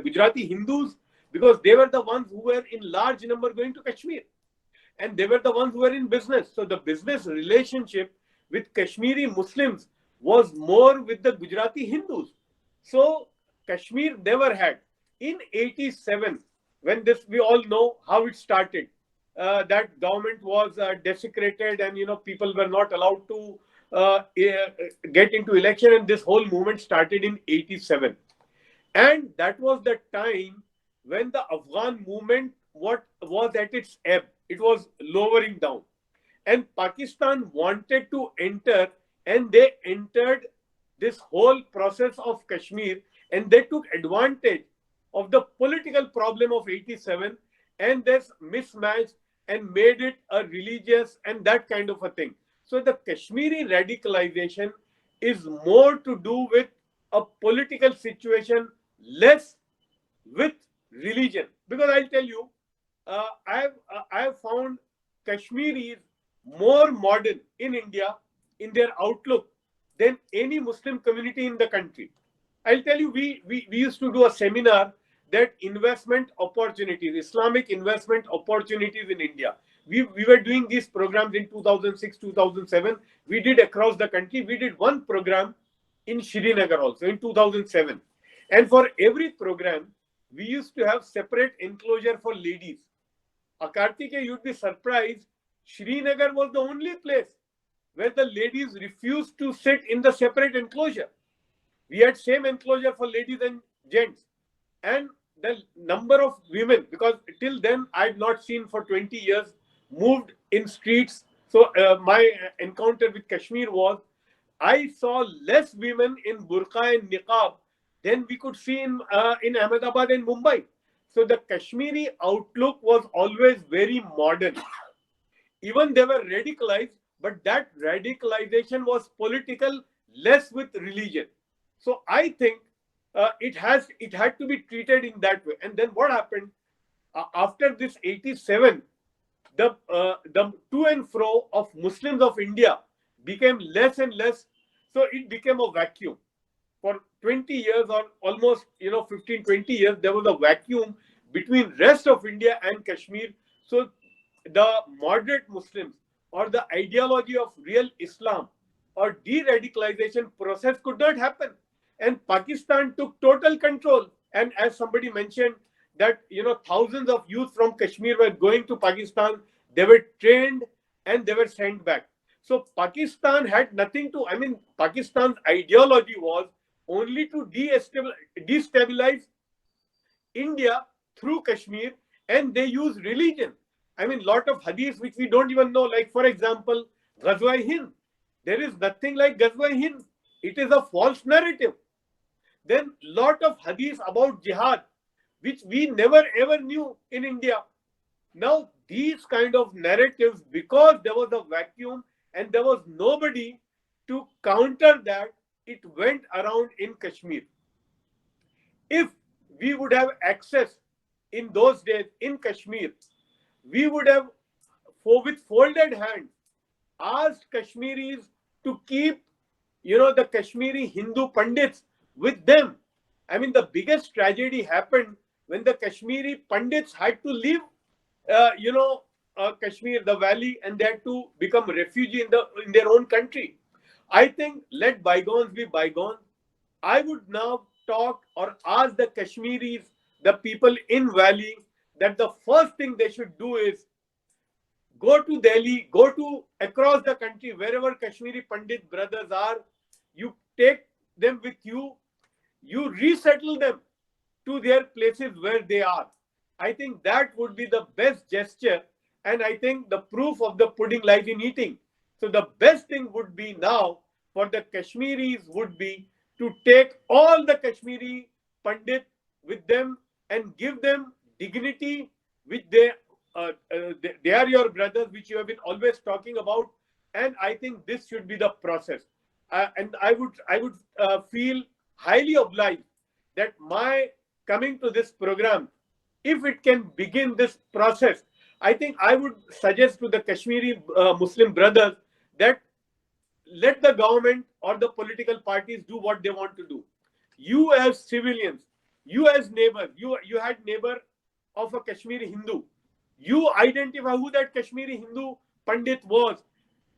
Gujarati Hindus, because they were the ones who were in large number going to Kashmir, and they were the ones who were in business. So the business relationship with Kashmiri Muslims was more with the Gujarati Hindus. So Kashmir never had. In 87, when this, we all know how it started, that government was desecrated, and people were not allowed to get into election, and this whole movement started in 87. And that was the time when the Afghan movement what was at its ebb. It was lowering down. And Pakistan wanted to enter, and they entered this whole process of Kashmir, and they took advantage of the political problem of 87 and this mismatch and made it a religious and that kind of a thing. So the Kashmiri radicalization is more to do with a political situation, less with religion. Because I'll tell you, I have found Kashmiris more modern in India in their outlook than any Muslim community in the country. I'll tell you, we used to do a seminar that investment opportunities, Islamic investment opportunities in India. We were doing these programs in 2006, 2007. We did across the country. We did one program in Srinagar also in 2007. And for every program, we used to have separate enclosure for ladies. Akartike, you'd be surprised, Srinagar was the only place where the ladies refused to sit in the separate enclosure. We had same enclosure for ladies and gents. And the number of women, because till then I'd not seen for 20 years, moved in streets. So my encounter with Kashmir was, I saw less women in burqa and niqab than we could see in Ahmedabad and Mumbai. So the Kashmiri outlook was always very modern. Even they were radicalized, but that radicalization was political, less with religion. So I think it had to be treated in that way. And then what happened after this 87, the to and fro of Muslims of India became less and less. So it became a vacuum. For 20 years or almost 15, 20 years, there was a vacuum between rest of India and Kashmir. So the moderate Muslims or the ideology of real Islam or de-radicalization process could not happen. And Pakistan took total control. And as somebody mentioned that, thousands of youth from Kashmir were going to Pakistan. They were trained and they were sent back. So Pakistan had nothing to, Pakistan's ideology was only to destabilize India through Kashmir, and they use religion. Lot of hadiths which we don't even know, like for example, Ghazwa-e-Hind. There is nothing like Ghazwa-e-Hind. It is a false narrative. Then lot of hadiths about jihad, which we never ever knew in India. Now these kind of narratives, because there was a vacuum and there was nobody to counter that, it went around in Kashmir. If we would have access in those days in Kashmir, we would have, with folded hands, asked Kashmiris to keep, the Kashmiri Hindu Pandits with them. The biggest tragedy happened when the Kashmiri Pandits had to leave, Kashmir, the valley, and they had to become refugee in their own country. I think let bygones be bygones. I would now talk or ask the Kashmiris, the people in valley, that the first thing they should do is go to Delhi, go to across the country, wherever Kashmiri Pandit brothers are, you take them with you, you resettle them to their places where they are. I think that would be the best gesture, and I think the proof of the pudding lies in eating. So the best thing would be now for the Kashmiris would be to take all the Kashmiri Pandit with them and give them dignity, which they are your brothers, which you have been always talking about. And I think this should be the process. And I would feel highly obliged that my coming to this program, if it can begin this process, I think I would suggest to the Kashmiri Muslim brothers that let the government or the political parties do what they want to do. You as civilians, you as neighbors, you had neighbor of a Kashmiri Hindu. You identify who that Kashmiri Hindu Pandit was.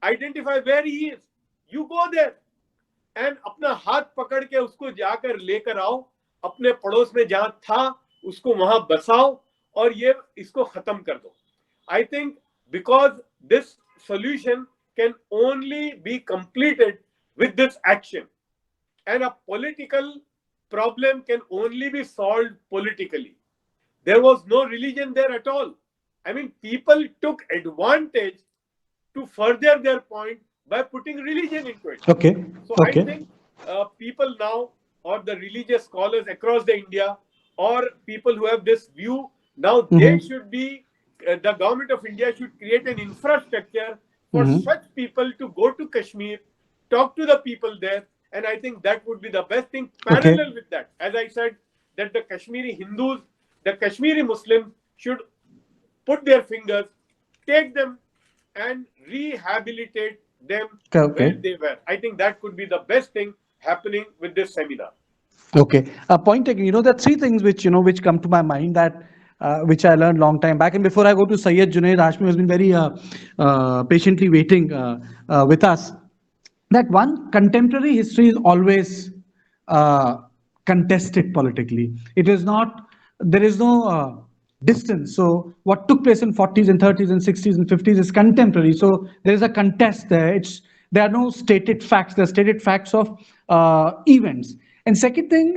Identify where he is. You go there and अपना हाथ पकड़ के उसको जाकर लेकर आओ, अपने पड़ोस में जहां था उसको वहां बसाओ और ये इसको खत्म कर दो. I think because this solution can only be completed with this action, and a political problem can only be solved politically. there was no religion there at all. I mean, people took advantage to further their point by putting religion into it. Okay. So Okay. I think people now, or the religious scholars across the India, or people who have this view, now they should be, the government of India should create an infrastructure for such people to go to Kashmir, talk to the people there, and I think that would be the best thing. Parallel with that, as I said, that the Kashmiri Hindus, the Kashmiri Muslims should put their fingers, take them and rehabilitate them where they were. I think that could be the best thing happening with this seminar. Okay. Point taken. You know, there are three things which, you know, which come to my mind that which I learned long time back. And before I go to Syed Junaid Hashmi, has been very patiently waiting with us. That one, contemporary history is always contested politically. It is not, there is no distance. So what took place in 40s and 30s and 60s and 50s is contemporary. So there is a contest there. There are no stated facts. There are stated facts of events. And second thing,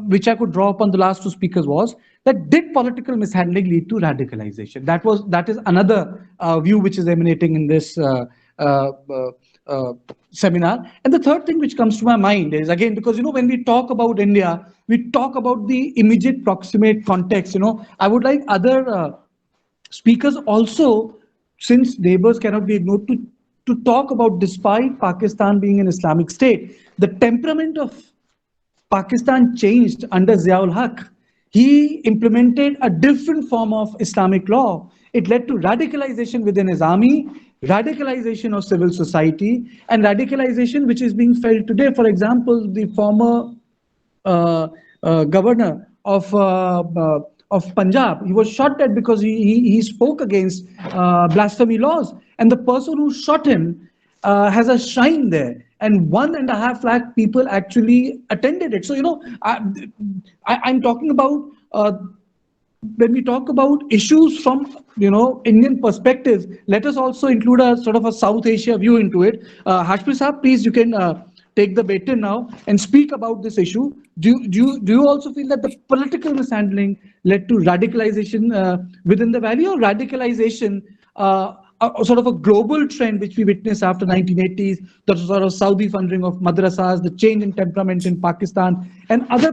which I could draw upon the last two speakers was that did political mishandling lead to radicalization? That is another view which is emanating in this seminar. And the third thing which comes to my mind is, again, because, you know, when we talk about India, we talk about the immediate proximate context. You know, I would like other speakers also, since neighbors cannot be ignored, to talk about, despite Pakistan being an Islamic state, the temperament of Pakistan changed under Ziaul Haq. He implemented a different form of Islamic law. It led to radicalization within his army, radicalization of civil society, and radicalization which is being felt today. For example, the former governor of Punjab, he was shot dead because he spoke against blasphemy laws. And the person who shot him has a shrine there. And 1.5 lakh people actually attended it. So, you know, I'm talking about, when we talk about issues from, you know, Indian perspectives, let us also include a sort of a South Asia view into it. Hashmi Saab, please, you can take the baton now and speak about this issue. Do you also feel that the political mishandling led to radicalization within the valley, or radicalization, sort of a global trend which we witnessed after 1980s, the sort of Saudi funding of madrasas, the change in temperament in Pakistan, and other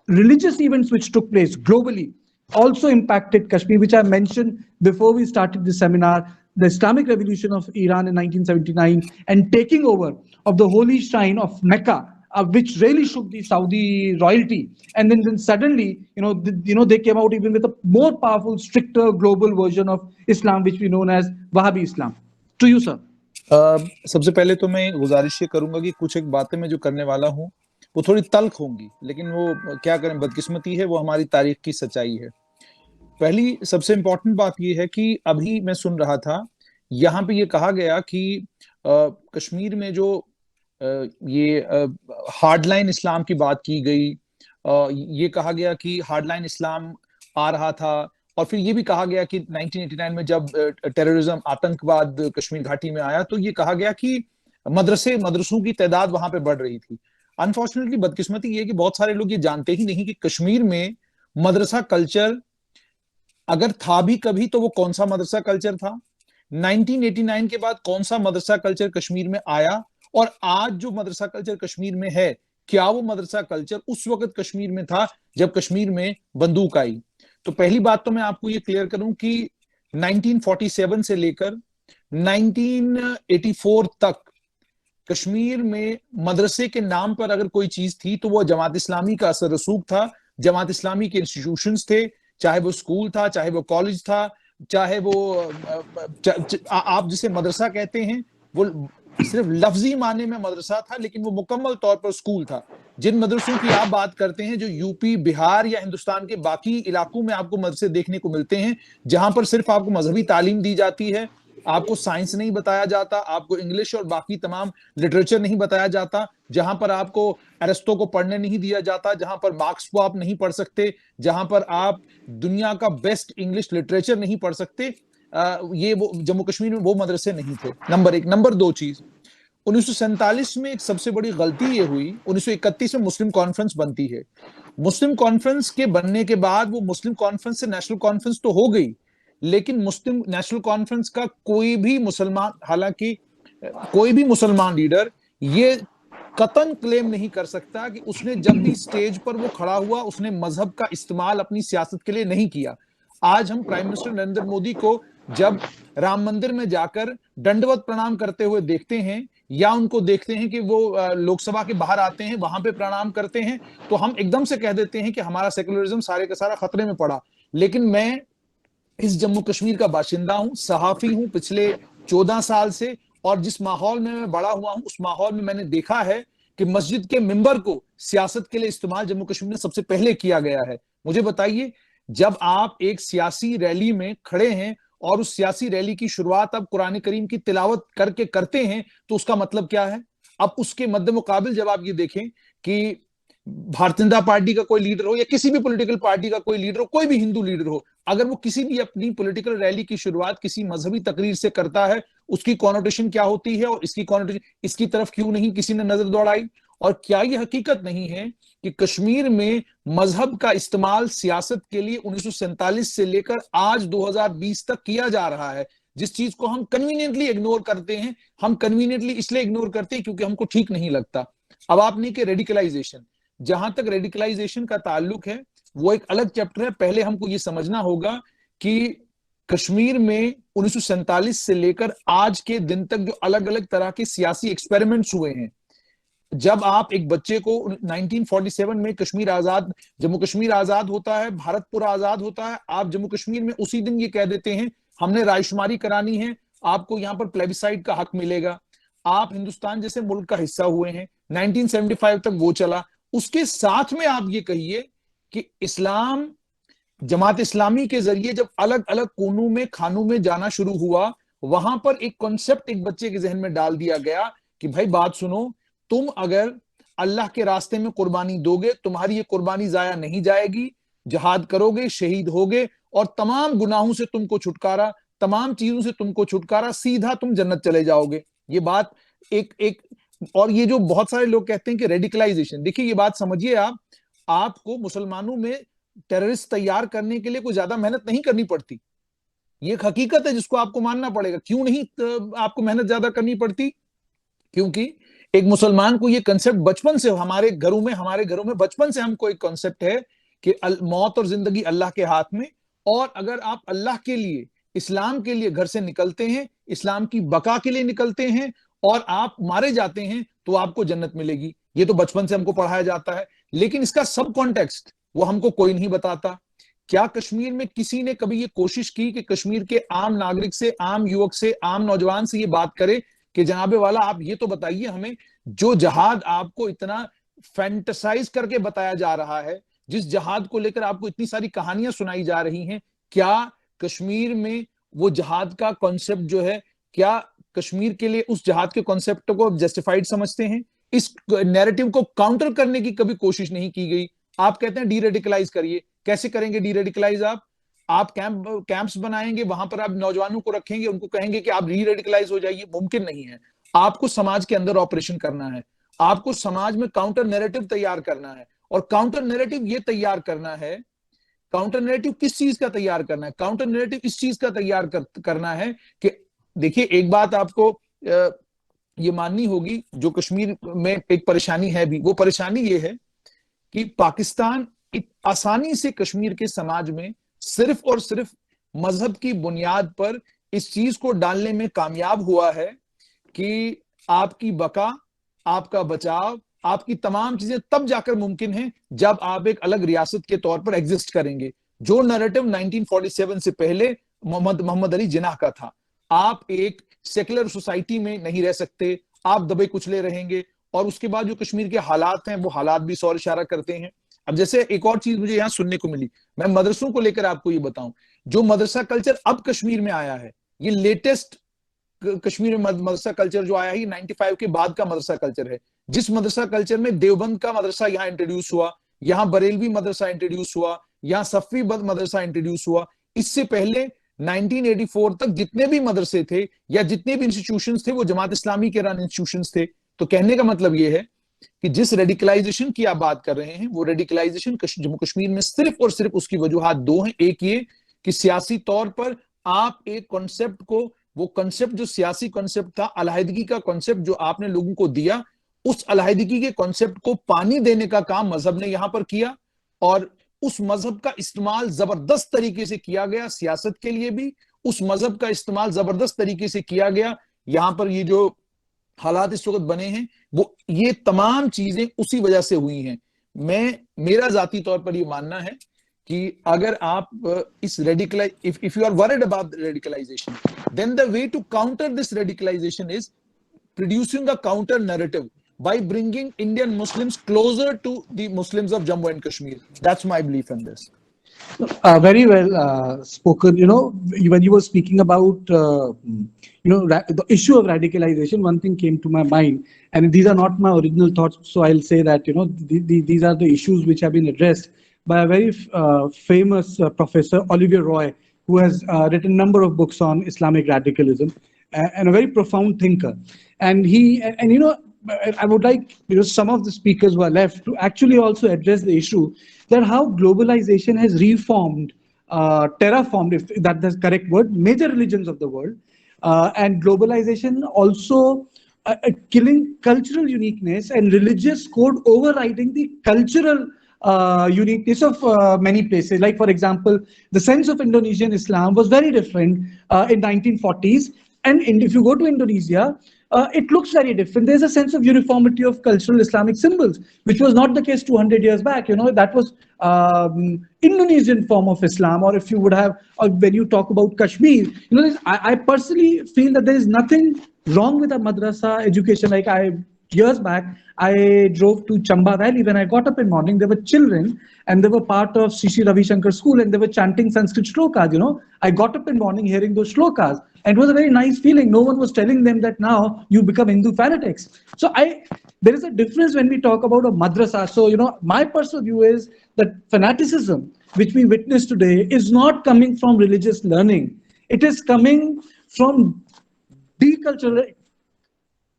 religious events which took place globally also impacted Kashmir, which I mentioned before we started the seminar, the Islamic Revolution of Iran in 1979 and taking over of the holy shrine of Mecca, which really shook the Saudi royalty. And then suddenly, they came out even with a more powerful, stricter global version of Islam, which we know as Wahhabi Islam. To you, sir. सबसे पहले तो मैं गुजारिश ये करूंगा कि कुछ एक बातें मैं जो करने वाला हूँ वो थोड़ी तल्ख होंगी, लेकिन वो क्या करें, बदकिस्मती है, वो हमारी तारीख की सच्चाई है। पहली सबसे इंपॉर्टेंट बात ये है कि अभी मैं सुन रहा था, यहाँ पे ये कहा गया कि कश्मीर में जो ये हार्डलाइन इस्लाम की बात की गई, ये कहा गया कि हार्डलाइन इस्लाम आ रहा था, और फिर ये भी कहा गया कि 1989 में जब टेररिज्म, आतंकवाद कश्मीर घाटी में आया तो ये कहा गया कि मदरसों की तादाद वहां पे बढ़ रही थी। अनफॉर्चुनेटली बदकिस्मती ये कि बहुत सारे लोग ये जानते ही नहीं कि कश्मीर में मदरसा कल्चर अगर था भी कभी तो वो कौन सा मदरसा कल्चर था, 1989 के बाद कौन सा मदरसा कल्चर कश्मीर में आया, और आज जो मदरसा कल्चर कश्मीर में है, क्या वो मदरसा कल्चर उस वक्त कश्मीर में था जब कश्मीर में बंदूक आई। तो पहली बात तो मैं आपको ये क्लियर करूं कि 1947 से लेकर 1984 तक कश्मीर में मदरसे के नाम पर अगर कोई चीज थी तो वो जमात इस्लामी का असर रसूख था, जमात इस्लामी के इंस्टीट्यूशंस थे, चाहे वो स्कूल था, चाहे वो कॉलेज था, चाहे वो आप जिसे मदरसा कहते हैं वो सिर्फ लफ्जी माने में मदरसा था, लेकिन वो मुकम्मल तौर पर स्कूल था। जिन मदरसों की आप बात करते हैं जो यूपी, बिहार या हिंदुस्तान के बाकी इलाकों में आपको मदरसे देखने को मिलते हैं, जहां पर सिर्फ आपको मजहबी तालीम दी जाती है, आपको साइंस नहीं बताया जाता, आपको इंग्लिश और बाकी तमाम लिटरेचर नहीं बताया जाता, जहां पर आपको अरिस्टो को पढ़ने नहीं दिया जाता, जहां पर मार्क्स को आप नहीं पढ़ सकते, जहां पर आप दुनिया का बेस्ट इंग्लिश लिटरेचर नहीं पढ़ सकते, ये वो जम्मू कश्मीर में वो मदरसे नहीं थे। नंबर एक। नंबर दो चीज, 1947 में एक सबसे बड़ी गलती ये हुई, 1931 में मुस्लिम कॉन्फ्रेंस बनती है। मुस्लिम कॉन्फ्रेंस के बनने के बाद वो मुस्लिम कॉन्फ्रेंस से नेशनल कॉन्फ्रेंस तो हो गई, लेकिन मुस्लिम नेशनल कॉन्फ्रेंस का कोई भी मुसलमान, हालांकि कोई भी मुसलमान लीडर ये कतन क्लेम नहीं कर सकता कि उसने जब भी स्टेज पर वो खड़ा हुआ उसने मजहब का इस्तेमाल अपनी सियासत के लिए नहीं किया। आज हम प्राइम मिनिस्टर नरेंद्र मोदी को जब राम मंदिर में जाकर दंडवत प्रणाम करते हुए देखते हैं, या उनको देखते हैं कि वो लोकसभा के बाहर आते हैं, वहां पे प्रणाम करते हैं, तो हम एकदम से कह देते हैं कि हमारा सेकुलरिज्म सारे का सारा खतरे में पड़ा। लेकिन मैं इस जम्मू कश्मीर का बाशिंदा हूं, सहाफी हूं पिछले 14 साल से, और जिस माहौल में मैं बड़ा हुआ हूं उस माहौल में मैंने देखा है कि मस्जिद के मिंबर को सियासत के लिए इस्तेमाल जम्मू कश्मीर में सबसे पहले किया गया है। मुझे बताइए, जब आप एक सियासी रैली में खड़े हैं और उस सियासी रैली की शुरुआत आप कुरान करीम की तिलावत करके करते हैं, तो उसका मतलब क्या है? अब उसके मद्दे मुकाबिल जब आप ये देखें कि भारतीय जनता पार्टी का कोई लीडर हो या किसी भी पॉलिटिकल पार्टी का कोई लीडर हो, कोई भी हिंदू लीडर हो, अगर वो किसी भी अपनी पॉलिटिकल रैली की शुरुआत किसी मजहबी तकरीर से करता है, उसकी कॉनोटेशन क्या होती है और इसकी कॉनोटेशन, इसकी तरफ क्यों नहीं किसी ने नजर दौड़ाई? और क्या ये हकीकत नहीं है कि कश्मीर में मजहब का इस्तेमाल सियासत के लिए 1947 से लेकर आज 2020 तक किया जा रहा है, जिस चीज को हम कन्वीनियंटली इग्नोर करते हैं? हम कन्वीनियंटली इसलिए इग्नोर करते हैं क्योंकि हमको ठीक नहीं लगता। अब आपने कि रेडिकलाइजेशन, जहां तक रेडिकलाइजेशन का ताल्लुक है वो एक अलग चैप्टर है। पहले हमको ये समझना होगा कि कश्मीर में 1947 से लेकर आज के दिन तक जो अलग अलग तरह के सियासी एक्सपेरिमेंट्स हुए हैं, जब आप एक बच्चे को 1947 में कश्मीर आजाद, जम्मू कश्मीर आजाद होता है, भारत पूरा आजाद होता है, आप जम्मू कश्मीर में उसी दिन ये कह देते हैं हमने रायशुमारी करानी है, आपको यहां पर प्लेबिसाइड का हक मिलेगा। आप हिंदुस्तान जैसे मुल्क का हिस्सा हुए हैं, 1975 तक वो चला। उसके साथ में आप ये कहिए कि इस्लाम, जमात इस्लामी के जरिए जब अलग अलग कोनों में खानों में जाना शुरू हुआ, वहां पर एक कॉन्सेप्ट एक बच्चे के जहन में डाल दिया गया कि भाई बात सुनो, तुम अगर अल्लाह के रास्ते में कुर्बानी दोगे, तुम्हारी ये कुर्बानी जाया नहीं जाएगी, जहाद करोगे, शहीद होगे, और तमाम गुनाहों से तुमको छुटकारा, तमाम चीजों से तुमको छुटकारा, सीधा तुम जन्नत चले जाओगे। ये बात एक और ये जो बहुत सारे लोग कहते हैं कि रेडिकलाइजेशन, देखिए ये बात समझिए, आपको मुसलमानों में टेररिस्ट तैयार करने के लिए कोई ज्यादा मेहनत नहीं करनी पड़ती। ये एक हकीकत है जिसको आपको मानना पड़ेगा। क्यों नहीं आपको मेहनत ज्यादा करनी पड़ती? क्योंकि एक मुसलमान को ये कंसेप्ट बचपन से हमारे घरों में बचपन से हमको एक कंसेप्ट है कि मौत और जिंदगी अल्लाह के हाथ में, और अगर आप अल्लाह के लिए, इस्लाम के लिए घर से निकलते हैं, इस्लाम की बका के लिए निकलते हैं और आप मारे जाते हैं, तो आपको जन्नत मिलेगी। ये तो बचपन से हमको पढ़ाया जाता है, लेकिन इसका सब कॉन्टेक्स्ट वो हमको कोई नहीं बताता। क्या कश्मीर में किसी ने कभी ये कोशिश की कि कश्मीर के आम नागरिक से, आम युवक से, आम नौजवान से ये बात करे कि जनाबे वाला आप ये तो बताइए हमें, जो जहाद आपको इतना फैंटेसाइज करके बताया जा रहा है, जिस जहाद को लेकर आपको इतनी सारी कहानियां सुनाई जा रही हैं, क्या कश्मीर में वो जहाद का कॉन्सेप्ट जो है, क्या कश्मीर के लिए उस जहाद के कॉन्सेप्ट को जस्टिफाइड समझते हैं? इस नैरेटिव को काउंटर करने की कभी कोशिश नहीं की गई। आप कहते हैं डी रेडिकलाइज करिए, कैसे करेंगे डी रेडिकलाइज? आप कैंप्स बनाएंगे, वहां पर आप नौजवानों को रखेंगे, उनको कहेंगे कि आप री रेडिकलाइज हो जाइए, मुमकिन नहीं है। आपको समाज के अंदर ऑपरेशन करना है, आपको समाज में काउंटर नैरेटिव तैयार करना है, और काउंटर नैरेटिव ये तैयार करना है, काउंटर नैरेटिव किस चीज का तैयार करना है? काउंटर नैरेटिव इस चीज का तैयार करना है कि देखिए, एक बात आपको ये माननी होगी, जो कश्मीर में एक परेशानी है भी, वो परेशानी ये है कि पाकिस्तान आसानी से कश्मीर के समाज में सिर्फ और सिर्फ मजहब की बुनियाद पर इस चीज को डालने में कामयाब हुआ है कि आपकी बका, आपका बचाव, आपकी तमाम चीजें तब जाकर मुमकिन है जब आप एक अलग रियासत के तौर पर एग्जिस्ट करेंगे। जो नैरेटिव 1947 से पहले मोहम्मद अली जिन्नाह का था, आप एक सेकुलर सोसाइटी में नहीं रह सकते, आप दबे कुचले रहेंगे। और उसके बाद जो कश्मीर के हालात हैं, वो हालात भी सौर इशारा करते हैं। अब जैसे एक और चीज मुझे यहाँ सुनने को मिली, मैं मदरसों को लेकर आपको ये बताऊं, जो मदरसा कल्चर अब कश्मीर में आया है, ये लेटेस्ट कश्मीर में मदरसा कल्चर जो आया है, 95 के बाद का मदरसा कल्चर है। जिस मदरसा कल्चर में देवबंद का मदरसा यहाँ इंट्रोड्यूस हुआ, यहाँ बरेलवी मदरसा इंट्रोड्यूस हुआ, यहाँ सफी मदरसा इंट्रोड्यूस हुआ, इससे पहले 1984 तक जितने भी मदरसे थे या जितने भी इंस्टीट्यूशंस थे वो जमात इस्लामी के रन इंस्टीट्यूशंस थे। तो कहने का मतलब ये है कि जिस रेडिकलाइजेशन की आप बात कर रहे हैं वो रेडिकलाइजेशन जम्मू कश्मीर में सिर्फ और सिर्फ उसकी वजूहात दो हैं। एक ये कि सियासी तौर पर आप एक कॉन्सेप्ट को, वो कॉन्सेप्ट जो सियासी कॉन्सेप्ट था, अलहदगी का कॉन्सेप्ट जो आपने लोगों को दिया, उस अलहदगी के कॉन्सेप्ट को पानी देने का काम मजहब ने यहां पर किया और उस मजहब का इस्तेमाल जबरदस्त तरीके से किया गया सियासत के लिए भी। उस मजहब का इस्तेमाल जबरदस्त तरीके से किया गया यहां पर ये जो हालात इस वक्त बने हैं वो ये तमाम चीजें उसी वजह से हुई हैं। मेरा जाती तौर पर ये मानना है कि अगर आप इस if you are worried about radicalization, then the way to counter this radicalization is producing a counter narrative by bringing Indian Muslims closer to the Muslims of Jammu and Kashmir. That's my belief in this. Very well spoken. When you were speaking about the issue of radicalization, one thing came to my mind, and these are not my original thoughts. So I'll say that these are the issues which have been addressed by a very famous professor, Olivier Roy, who has written a number of books on Islamic radicalism, and a very profound thinker. And I would like some of the speakers who are left to actually also address the issue that how globalization has reformed, terraformed, if that's the correct word, major religions of the world, and globalization also killing cultural uniqueness and religious code overriding the cultural uniqueness of many places. Like, for example, the sense of Indonesian Islam was very different in 1940s. And if you go to Indonesia, it looks very different. There's a sense of uniformity of cultural Islamic symbols, which was not the case 200 years back. That was Indonesian form of Islam. Or if you would have, or when you talk about Kashmir, I personally feel that there is nothing wrong with a madrasa education. Like years back, I drove to Chamba Valley. When I got up in the morning, there were children and they were part of Sri Ravi Shankar school and they were chanting Sanskrit shlokas. I got up in the morning hearing those shlokas. And it was a very nice feeling. No one was telling them that now you become Hindu fanatics. So there is a difference when we talk about a madrasa. So, my personal view is that fanaticism, which we witness today, is not coming from religious learning. It is coming from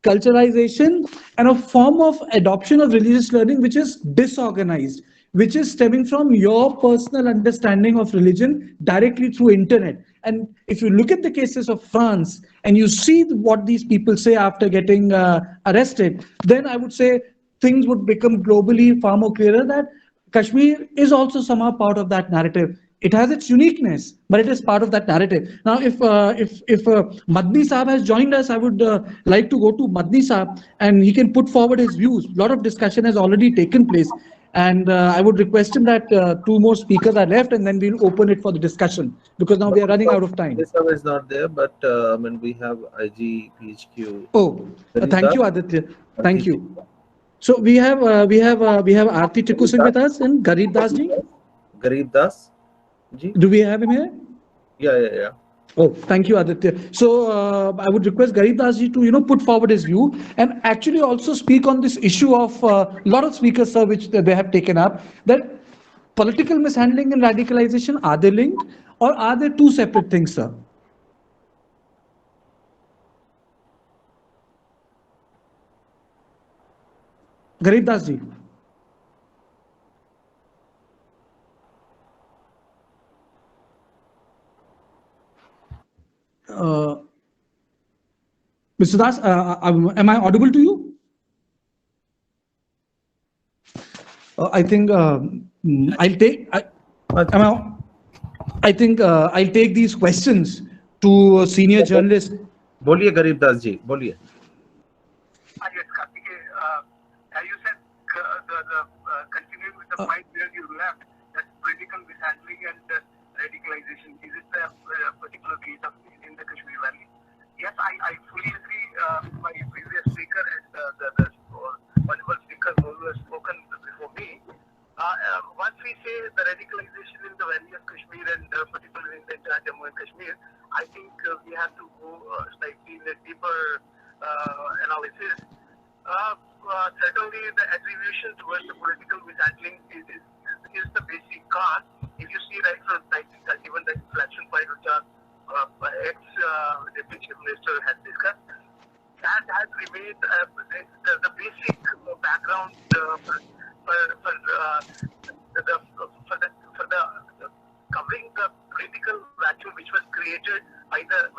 culturalization and a form of adoption of religious learning which is disorganized, which is stemming from your personal understanding of religion directly through internet. And if you look at the cases of France and you see what these people say after getting arrested, then I would say things would become globally far more clearer that Kashmir is also somehow part of that narrative. It has its uniqueness, but it is part of that narrative. Now, if Madni Saab has joined us, I would like to go to Madni Saab and he can put forward his views. A lot of discussion has already taken place. And I would request him that two more speakers are left and then we'll open it for the discussion because now we are running out of time. This is not there, but we have IG, PHQ. Oh, thank you, Aditya. Thank you. So we have Aarti Tikku Singh with us and Garib Das ji. Garib Das ji. Do we have him here? Yeah. Oh, thank you, Aditya. So I would request Garib Das ji to put forward his view and actually also speak on this issue of a lot of speakers, sir, which they have taken up, that political mishandling and radicalization, are they linked or are they two separate things, sir? Garib Das ji. Mr. Das, am I audible to you? I think I'll take. I think I'll take these questions to a senior journalist. बोलिए गरीब दास जी, बोलिए. Yes, Karthikeya, as you said, continuing with the point where you left, that political mishandling and radicalization, is it a particular case in the Kashmir Valley? Yes, I fully agree with my previous speaker and the honorable speaker who has spoken before me. Once we say the radicalization in the Valley of Kashmir and particularly in the entire Jammu and Kashmir, I think we have to go slightly in a deeper analysis. Certainly, the attribution towards the political mishandling is the basic cause. If you see right from 1931, the inflection point which ex-Deputy Chief Minister has discussed. That has remained the basic background for the covering the political vacuum which was created by the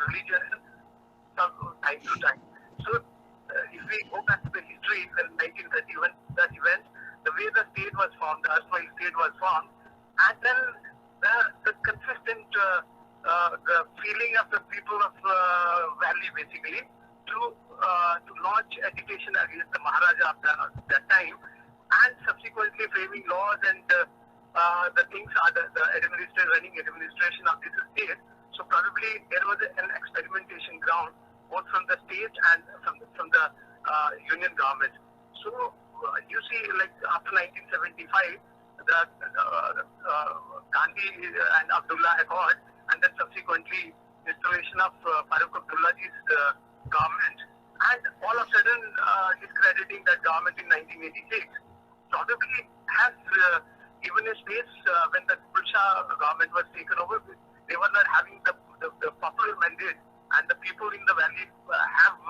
religion from time to time. So, if we go back to the history in 1931, that event, the way the state was formed, the erstwhile state was formed, and then the consistent the feeling of the people of Valley basically to launch agitation against the Maharaja of that time, and subsequently framing laws and the things are the running administration of this state. So probably there was an experimentation ground both from the state and from the union government. So you see, like after 1975, the Gandhi and Abdullah Accord, and then subsequently installation of Farooq Abdullahji's government, and all of a sudden discrediting that government in 1986, probably has given a space when the Shah government was taken over. They were not having the popular mandate, and the people in the valley have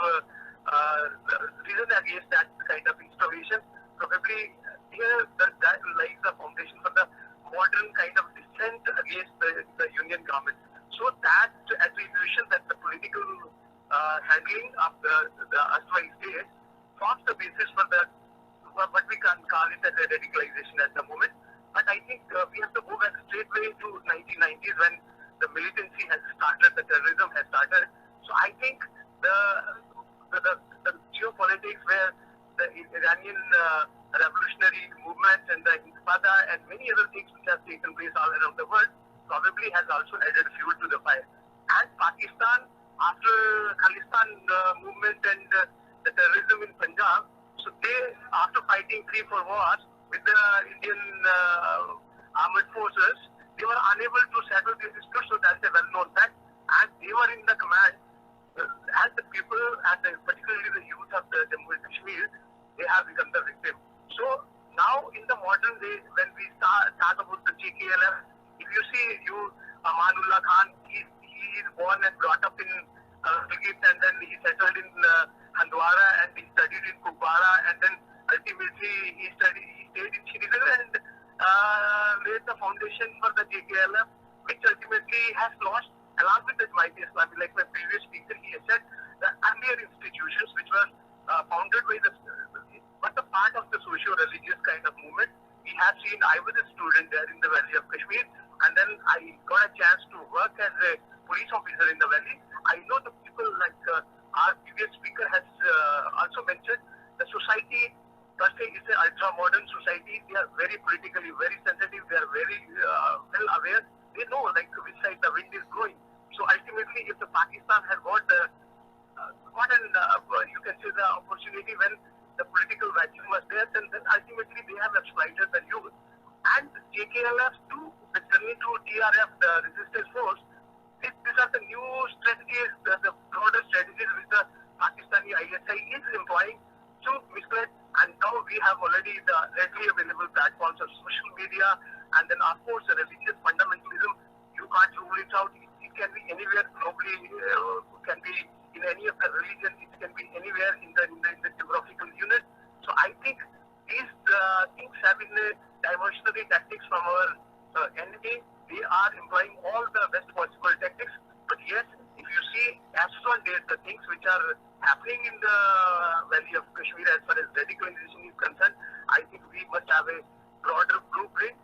risen against that kind of installation. Probably here that lies the foundation for the modern kind of dissent against the union government. So that attribution, that the political handling of the erstwhile state forms the basis for the what we can call it as a radicalization at the moment. But I think we have to go back straightway to 1990s when the militancy has started, the terrorism has started. So I think the geopolitics where the Iranian revolutionary movement and the Intifada and many other things which have taken place all around the world probably has also added fuel to the fire. And Pakistan, after Khalistan movement and the terrorism in Punjab, so they, after fighting 3-4 wars with the Indian armed forces, they were unable to settle this dispute, so that's a well-known fact. And they were in the command, as the people, and particularly the youth of the Jammu and Kashmir, they have become the victim. So now in the modern day, when we talk about the JKLF, if you see Amanullah Khan, he is born and brought up in Gilgit, and then he settled in Handwara, and he studied in Kupwara, and then ultimately he stayed in Srinagar and laid the foundation for the JKLF, which ultimately has lost, along with the Jamaat Islami. Like my previous speaker, he has said, the earlier institutions which were founded by the part of the socio-religious kind of movement. We have seen, I was a student there in the Valley of Kashmir, and then I got a chance to work as a police officer in the valley. I know the people, like our previous speaker has also mentioned, the society per se is an ultra-modern society. They are very politically, very sensitive. They are very well aware. They know like which side the wind is blowing. So ultimately, if the Pakistan has got you can say the opportunity when the political vacuum was there, then ultimately they have exploited the youth. And JKLF too, the journey to TRF, the resistance force, these are the new strategies, the broader strategies which the Pakistani ISI is employing to mislead. And now we have already the readily available platforms of social media, and then of course the religious fundamentalism. You can't rule it out. It can be anywhere globally. Can be in any of the religion. It can be anywhere in the geographical unit. So I think these things have been diversionary tactics from our enemy. They are employing all the best possible tactics. But yes, if you see as on date, the things which are happening in the Valley of Kashmir as far as radicalization is concerned, I think we must have a broader blueprint.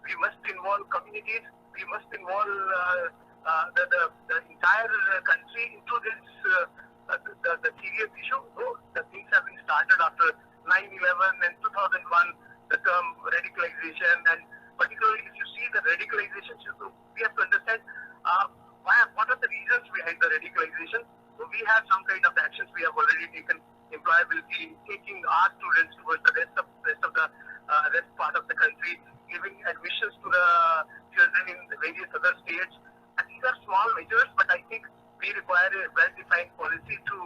We must involve communities. We must involve the entire country into this the serious issue. So the things have been started after 9/11 and 2001, the term radicalization, and particularly if you see the radicalization, so we have to understand what are the reasons behind the radicalization. So we have some kind of actions we have already taken. Employability, taking our students towards the rest part of the country, giving admissions to the children in the various other states. And these are small measures, but I think we require a well-defined policy to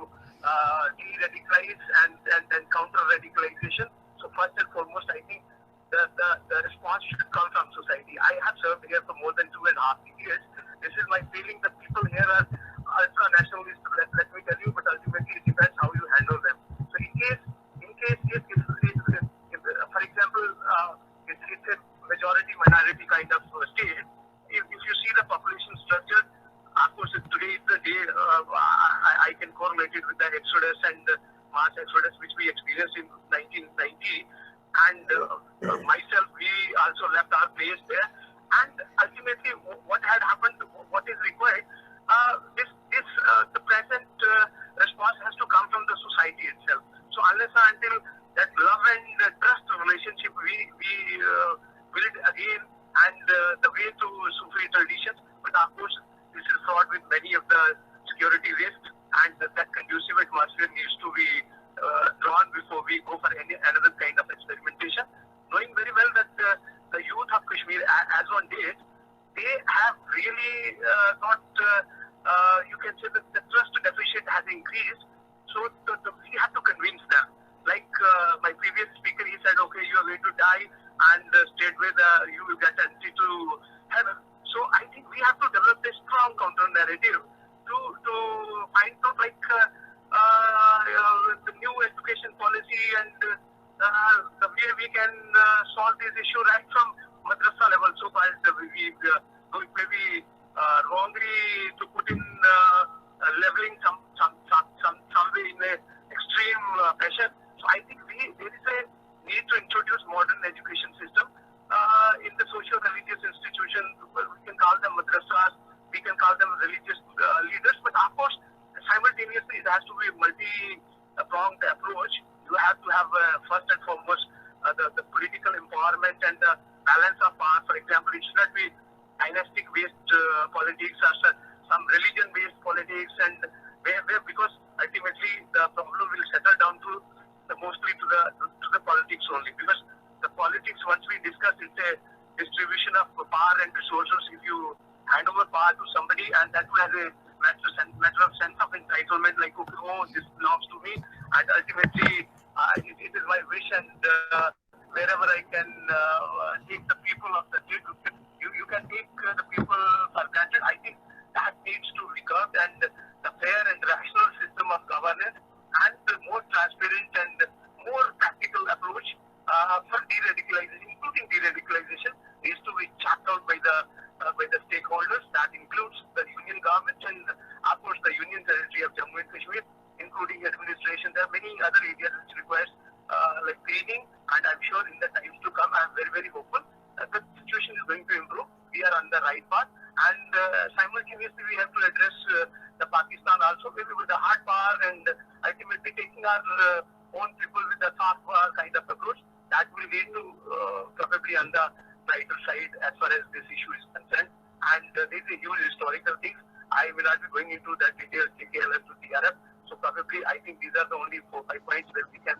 de-radicalize and counter-radicalization. So first and foremost, I think the response should come from society. I have served here for more than 2.5 years, This is my feeling. The people here are ultra nationalist. Let me tell you, but ultimately it depends how you handle them. So in case if for example, it's a majority minority kind of state. If you see the population structure, of course, today is the day I can correlate it with the exodus and mass exodus which we experienced in 1990. And myself, we also left our place there. And ultimately, what had happened, what is required, the present response has to come from the society itself. So unless or until that love and trust relationship we build again, and the way to Sufi traditions, but of course this is fraught with many of the security risks, and that conducive atmosphere needs to be drawn before we go for another kind of experimentation, knowing very well that the youth of Kashmir, as on date, they have really got, you can say that the trust deficit has increased, so we have to convince them. Like my previous speaker, he said, okay, you are going to die, and straightway you will get entry to heaven. So I think we have to develop a strong counter narrative to find out like the new education policy and the way we can solve this issue right from madrasa level. So far, maybe wrongly to put in leveling some way in a extreme fashion. So I think there is a need to introduce modern education system in the socio-religious institutions. We can call them madrasas, we can call them religious leaders, but of course, simultaneously, it has to be a multi-pronged approach. You have to have first and foremost the political empowerment and the balance of power. For example, it should not be dynastic-based politics or some religion-based politics, and because ultimately the problem will settle down to mostly to the politics only. Because the politics, once we discuss, it's a distribution of power and resources. If you hand over power to somebody, and that will have a matter of sense of entitlement, like, oh, this belongs to me, and ultimately it is my wish, and wherever I can take the people of the you can take the people for granted. I think that needs to be curbed, and the fair and rational system of governance and the more transparent and more practical approach for de-radicalization, including de-radicalization, needs to be charted out by the stakeholders. That includes the union government and, of course, the Union Territory of Jammu and Kashmir, including administration. There are many other areas which requires like training, and I'm sure in the times to come, I'm very, very hopeful that the situation is going to improve. We are on the right path, and simultaneously we have to address the Pakistan also, maybe with the hard power, and ultimately taking our own people with the soft power kind of approach. That will lead to probably on the brighter side as far as this issue is concerned. And there is a huge historical things. I will not be going into that details, JKLF to TRF. So probably I think these are the only 4-5 points where we can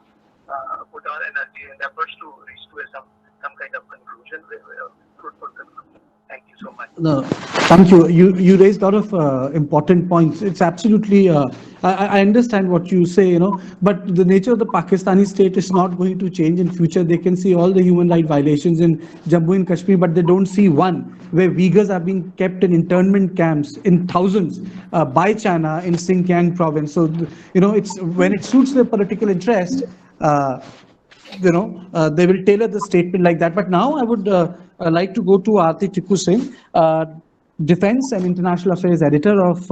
put our energy and efforts to reach to some kind of conclusion, fruitful conclusion. Thank you so much. No, thank you. You raised a lot of important points. It's absolutely, I understand what you say, but the nature of the Pakistani state is not going to change in future. They can see all the human rights violations in Jammu and Kashmir, but they don't see one where Uyghurs are being kept in internment camps in thousands by China in Xinjiang province. So, it's when it suits their political interest, they will tailor the statement like that. But now I would like to go to Aarti Tikku Singh, Defense and International Affairs Editor of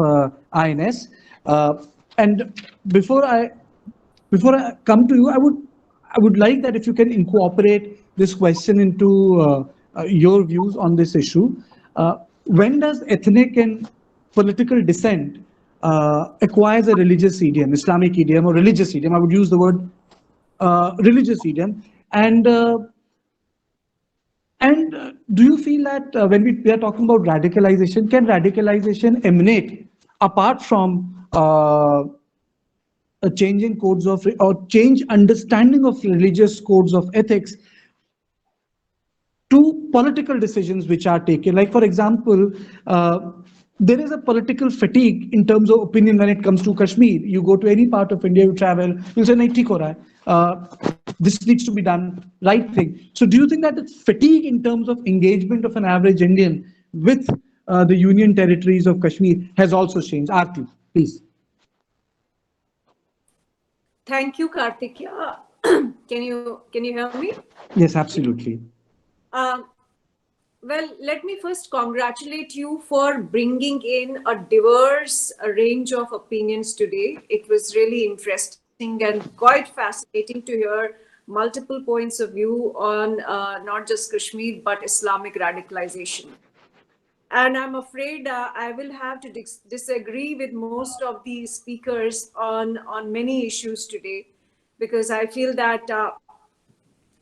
INS. And before I come to you, I would like that if you can incorporate this question into your views on this issue. When does ethnic and political dissent acquires a religious idiom, Islamic idiom or religious idiom? I would use the word religious idiom. And do you feel that when we are talking about radicalization, can radicalization emanate apart from a changing codes of or change understanding of religious codes of ethics to political decisions which are taken? Like, for example, there is a political fatigue in terms of opinion when it comes to Kashmir. You go to any part of India, you travel, you'll say, nahi, theek ho raha hai. This needs to be done, right thing. So do you think that the fatigue in terms of engagement of an average Indian with the Union Territories of Kashmir has also changed. Aarti, please. Thank you, Karthik. Can you hear me? Yes, absolutely. Well, let me first congratulate you for bringing in a diverse range of opinions today. It was really interesting and quite fascinating to hear multiple points of view on not just Kashmir, but Islamic radicalization. And I'm afraid I will have to disagree with most of the speakers on many issues today, because I feel that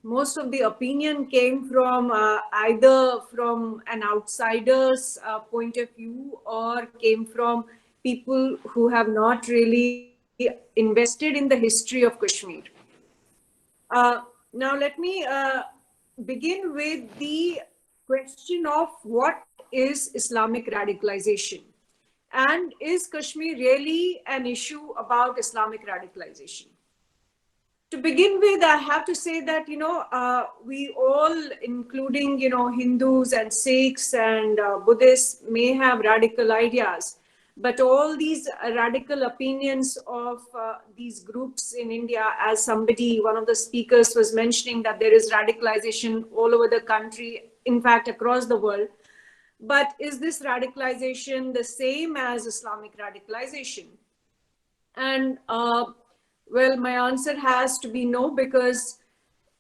most of the opinion came from either from an outsider's point of view, or came from people who have not really invested in the history of Kashmir. Now, let me begin with the question of what is Islamic radicalization? And is Kashmir really an issue about Islamic radicalization? To begin with, I have to say that, we all, including, Hindus and Sikhs and Buddhists, may have radical ideas. But all these radical opinions of these groups in India, as one of the speakers was mentioning, that there is radicalization all over the country, in fact, across the world. But is this radicalization the same as Islamic radicalization? And well, my answer has to be no, because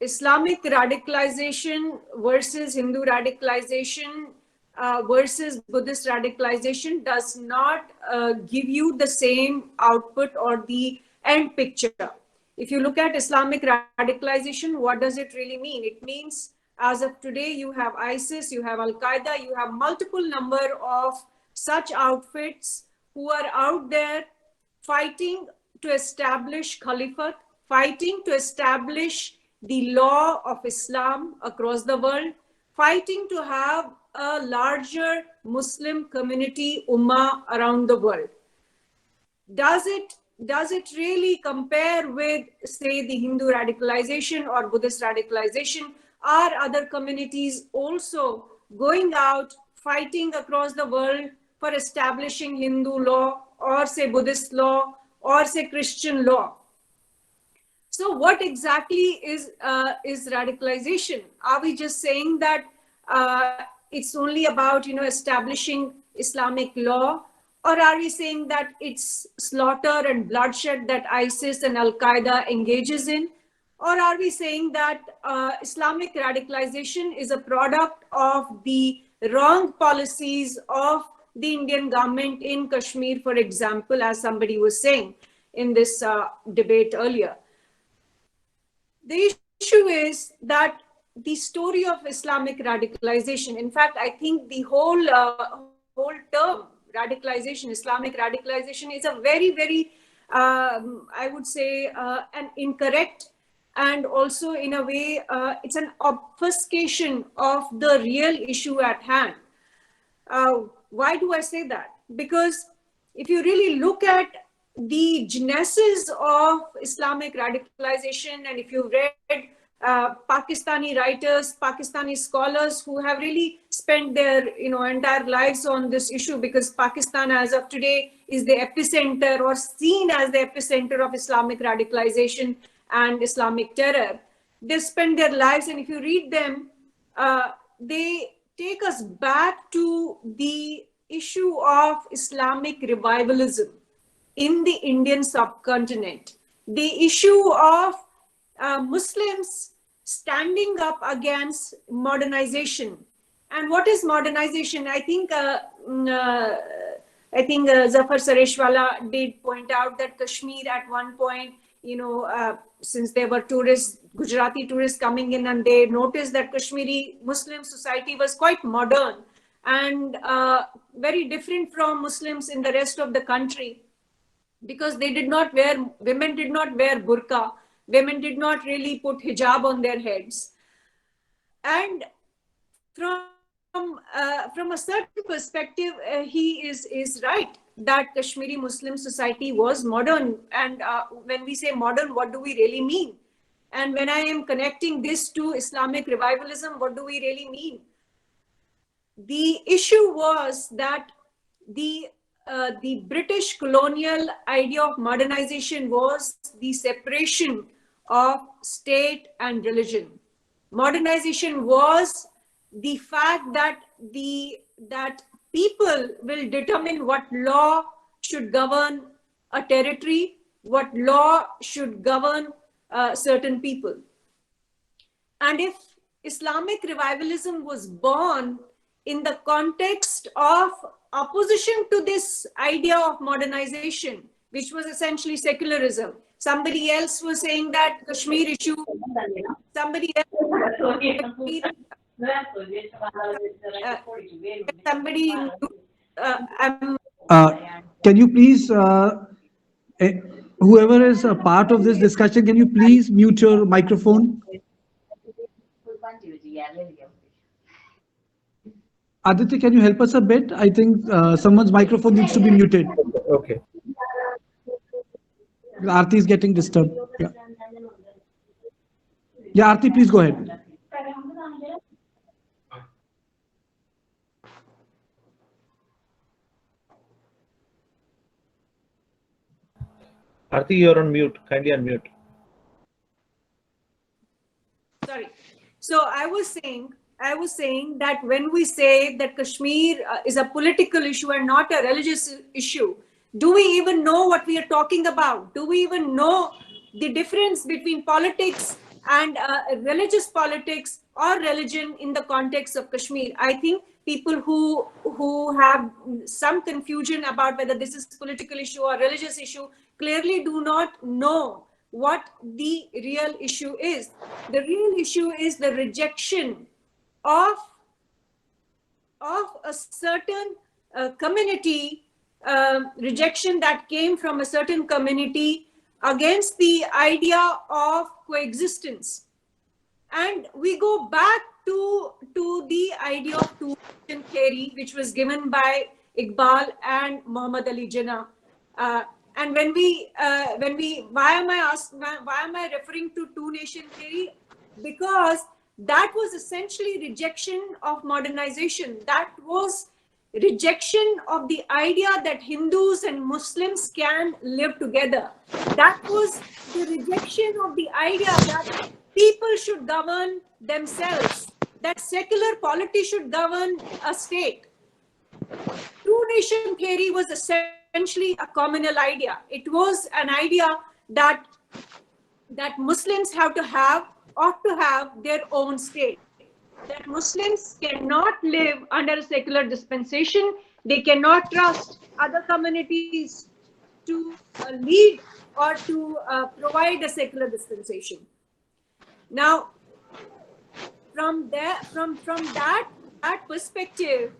Islamic radicalization versus Hindu radicalization versus Buddhist radicalization does not give you the same output or the end picture. If you look at Islamic radicalization, what does it really mean? It means, as of today, you have ISIS, you have Al-Qaeda, you have multiple number of such outfits who are out there fighting to establish caliphate, fighting to establish the law of Islam across the world, fighting to have a larger Muslim community, ummah, around the world. Does it really compare with, say, the Hindu radicalization or Buddhist radicalization? Are other communities also going out, fighting across the world for establishing Hindu law, or say Buddhist law, or say Christian law? So what exactly is radicalization? Are we just saying that it's only about, establishing Islamic law? Or are we saying that it's slaughter and bloodshed that ISIS and Al-Qaeda engages in? Or are we saying that Islamic radicalization is a product of the wrong policies of the Indian government in Kashmir, for example, as somebody was saying in this debate earlier? The issue is that the story of Islamic radicalization, in fact, I think the whole term radicalization, Islamic radicalization, is a very, very, I would say, an incorrect, and also in a way, it's an obfuscation of the real issue at hand. Why do I say that? Because if you really look at the genesis of Islamic radicalization, and if you read Pakistani writers, Pakistani scholars who have really spent their entire lives on this issue, because Pakistan as of today is the epicenter, or seen as the epicenter, of Islamic radicalization and Islamic terror. They spend their lives, and if you read them, they take us back to the issue of Islamic revivalism in the Indian subcontinent, the issue of Muslims standing up against modernization. And what is modernization? I think Zafar Sareshwala did point out that Kashmir at one point, since there were tourists, Gujarati tourists coming in, and they noticed that Kashmiri Muslim society was quite modern and very different from Muslims in the rest of the country, because women did not wear burqa, women did not really put hijab on their heads. And from a certain perspective, he is right that Kashmiri Muslim society was modern. And when we say modern, what do we really mean? And when I am connecting this to Islamic revivalism, what do we really mean? the issue was that the British colonial idea of modernization was the separation of state and religion. Modernization was the fact that people will determine what law should govern a territory, what law should govern certain people. And if Islamic revivalism was born in the context of opposition to this idea of modernization, which was essentially secularism. Somebody else was saying that Kashmir issue, somebody else, can you please, whoever is a part of this discussion, can you please mute your microphone? Aditya, can you help us a bit? I think someone's microphone needs to be muted. Okay. Aarti is getting disturbed. Yeah. Yeah, Aarti, please go ahead. Aarti, you're on mute. Kindly unmute. Sorry. So I was saying that when we say that Kashmir is a political issue and not a religious issue, do we even know what we are talking about? Do we even know the difference between politics and religious politics or religion in the context of Kashmir? I think people who have some confusion about whether this is a political issue or religious issue clearly do not know what the real issue is. The real issue is the rejection of a certain community, rejection that came from a certain community against the idea of coexistence. And we go back to the idea of two-nation theory, which was given by Iqbal and Muhammad Ali Jinnah. And why am I referring to two-nation theory? Because that was essentially rejection of modernization. That was rejection of the idea that Hindus and Muslims can live together. That was the rejection of the idea that people should govern themselves, that secular polity should govern a state. Two-nation theory was essentially a communal idea. It was an idea that Muslims ought to have their own state. That Muslims cannot live under a secular dispensation. They cannot trust other communities to lead or to provide a secular dispensation. Now, from that perspective,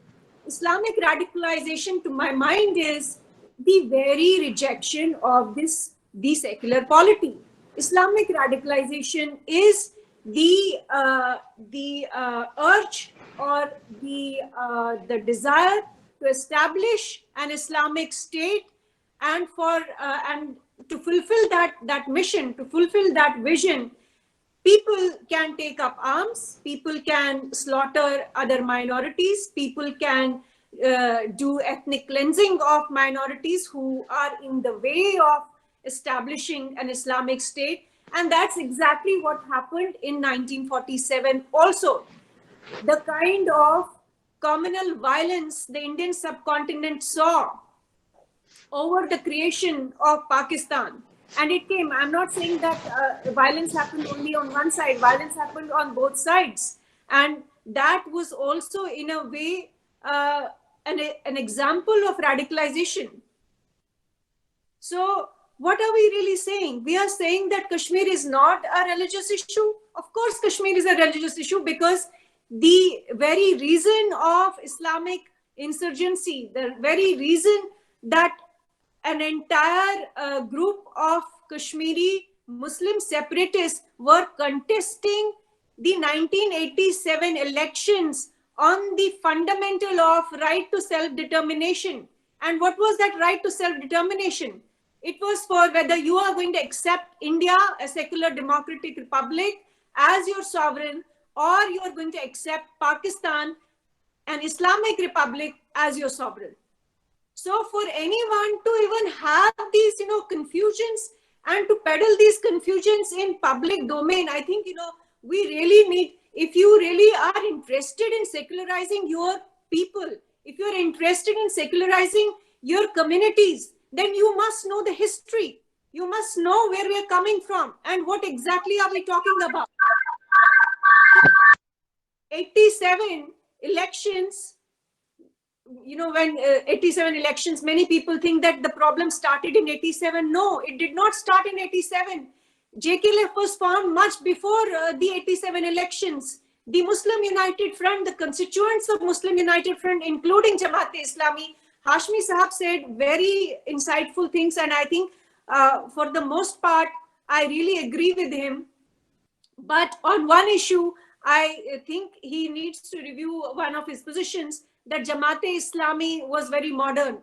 Islamic radicalization, to my mind, is the very rejection of the secular polity. Islamic radicalization is the urge or the desire to establish an Islamic state, and to fulfill that mission, to fulfill that vision, people can take up arms, people can slaughter other minorities, people can do ethnic cleansing of minorities who are in the way of establishing an Islamic state. And that's exactly what happened in 1947 also. The kind of communal violence the Indian subcontinent saw over the creation of Pakistan. And it came, I'm not saying that violence happened only on one side, violence happened on both sides. And that was also, in a way, an example of radicalization. So what are we really saying? We are saying that Kashmir is not a religious issue. Of course, Kashmir is a religious issue, because the very reason of Islamic insurgency, the very reason that an entire group of Kashmiri Muslim separatists were contesting the 1987 elections on the fundamental of right to self-determination. And what was that right to self-determination? It was for whether you are going to accept India, a secular democratic republic, as your sovereign, or you are going to accept Pakistan an Islamic republic as your sovereign. So for anyone to even have these, confusions and to peddle these confusions in public domain, I think, we really need, if you really are interested in secularizing your people, if you're interested in secularizing your communities, then you must know the history. You must know where we are coming from and what exactly are we talking about. 87 elections, when 87 elections, many people think that the problem started in 87. No, it did not start in 87. JKLF was formed much before the 87 elections. The Muslim United Front, the constituents of Muslim United Front, including Jamaat-e-Islami, Hashmi Sahab said very insightful things, and I think for the most part, I really agree with him. But on one issue, I think he needs to review one of his positions, that Jamaat-e-Islami was very modern.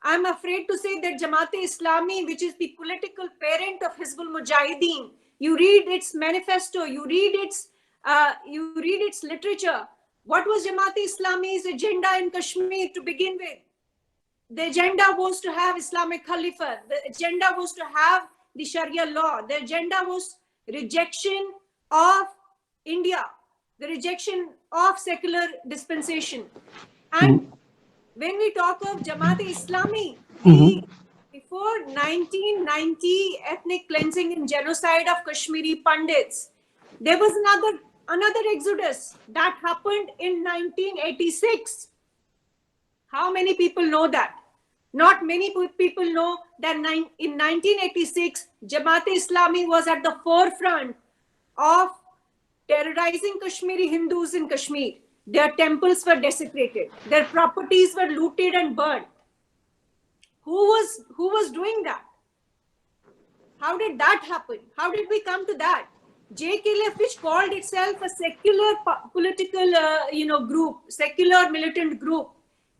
I'm afraid to say that Jamaat-e-Islami, which is the political parent of Hizbul Mujahideen, you read its manifesto, you read its literature. What was Jamaat-e-Islami's agenda in Kashmir to begin with? The agenda was to have Islamic Caliphate. The agenda was to have the Sharia law. The agenda was rejection of India, the rejection of secular dispensation. And when we talk of Jamaat-e-Islami, before 1990 ethnic cleansing and genocide of Kashmiri Pandits, there was another exodus that happened in 1986. How many people know that? Not many people know that in 1986, Jamaat-e-Islami was at the forefront of terrorizing Kashmiri Hindus in Kashmir. Their temples were desecrated. Their properties were looted and burned. Who was doing that? How did that happen? How did we come to that? JKLF, which called itself a secular political group, secular militant group.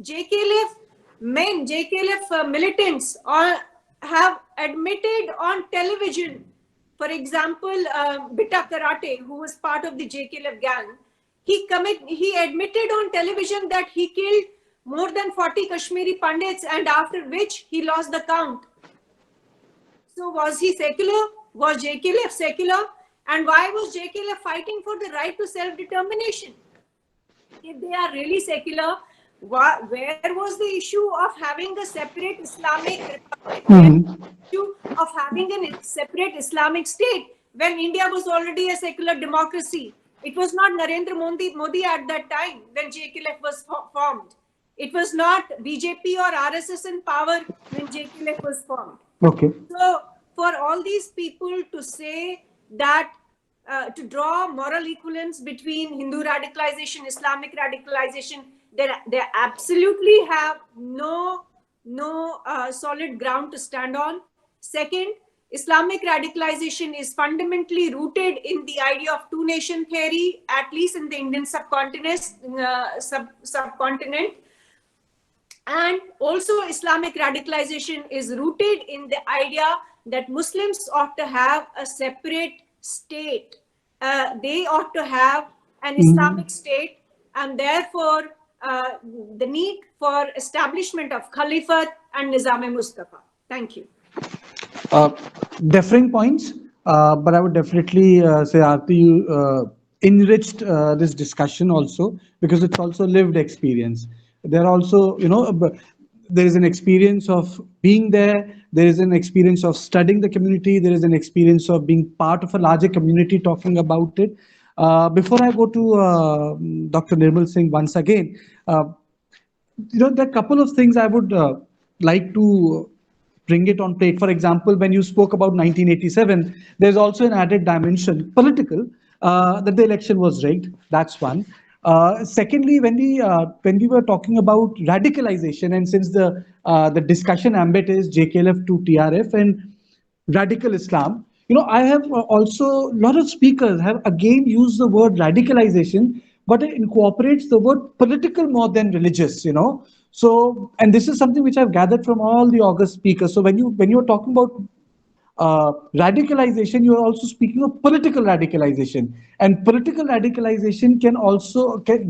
JKLF militants have admitted on television. For example, Bitta Karate, who was part of the JKLF gang, he admitted on television that he killed more than 40 Kashmiri Pandits, and after which he lost the count. So was he secular? Was JKLF secular? And why was JKLF fighting for the right to self-determination? If they are really secular, where was the issue of having a separate Islamic republic? Issue of having a separate Islamic state when India was already a secular democracy? It was not Narendra Modi at that time when JKLF was formed. It was not BJP or RSS in power when JKLF was formed. Okay. So for all these people to say that, to draw moral equivalence between Hindu radicalization, Islamic radicalization, they absolutely have no solid ground to stand on. Second, Islamic radicalization is fundamentally rooted in the idea of two-nation theory, at least in the Indian subcontinent. And also Islamic radicalization is rooted in the idea that Muslims ought to have a separate state. They ought to have an Islamic state, and therefore the need for establishment of Caliphate and Nizam-e-Mustafa. Thank you. Differing points, but I would definitely say, Aarti, you enriched this discussion also, because it's also lived experience. There are also, there is an experience of being there. There is an experience of studying the community. There is an experience of being part of a larger community talking about it. Before I go to Dr. Nirmal Singh once again, there are a couple of things I would like to bring it on plate. For example, when you spoke about 1987, there's also an added dimension, political, that the election was rigged. That's one. Secondly, when we were talking about radicalization, and since the discussion ambit is JKLF to TRF and radical Islam, I have also, a lot of speakers have again used the word radicalization, but it incorporates the word political more than religious, So, and this is something which I've gathered from all the August speakers. So when you're talking about radicalization, you are also speaking of political radicalization. And political radicalization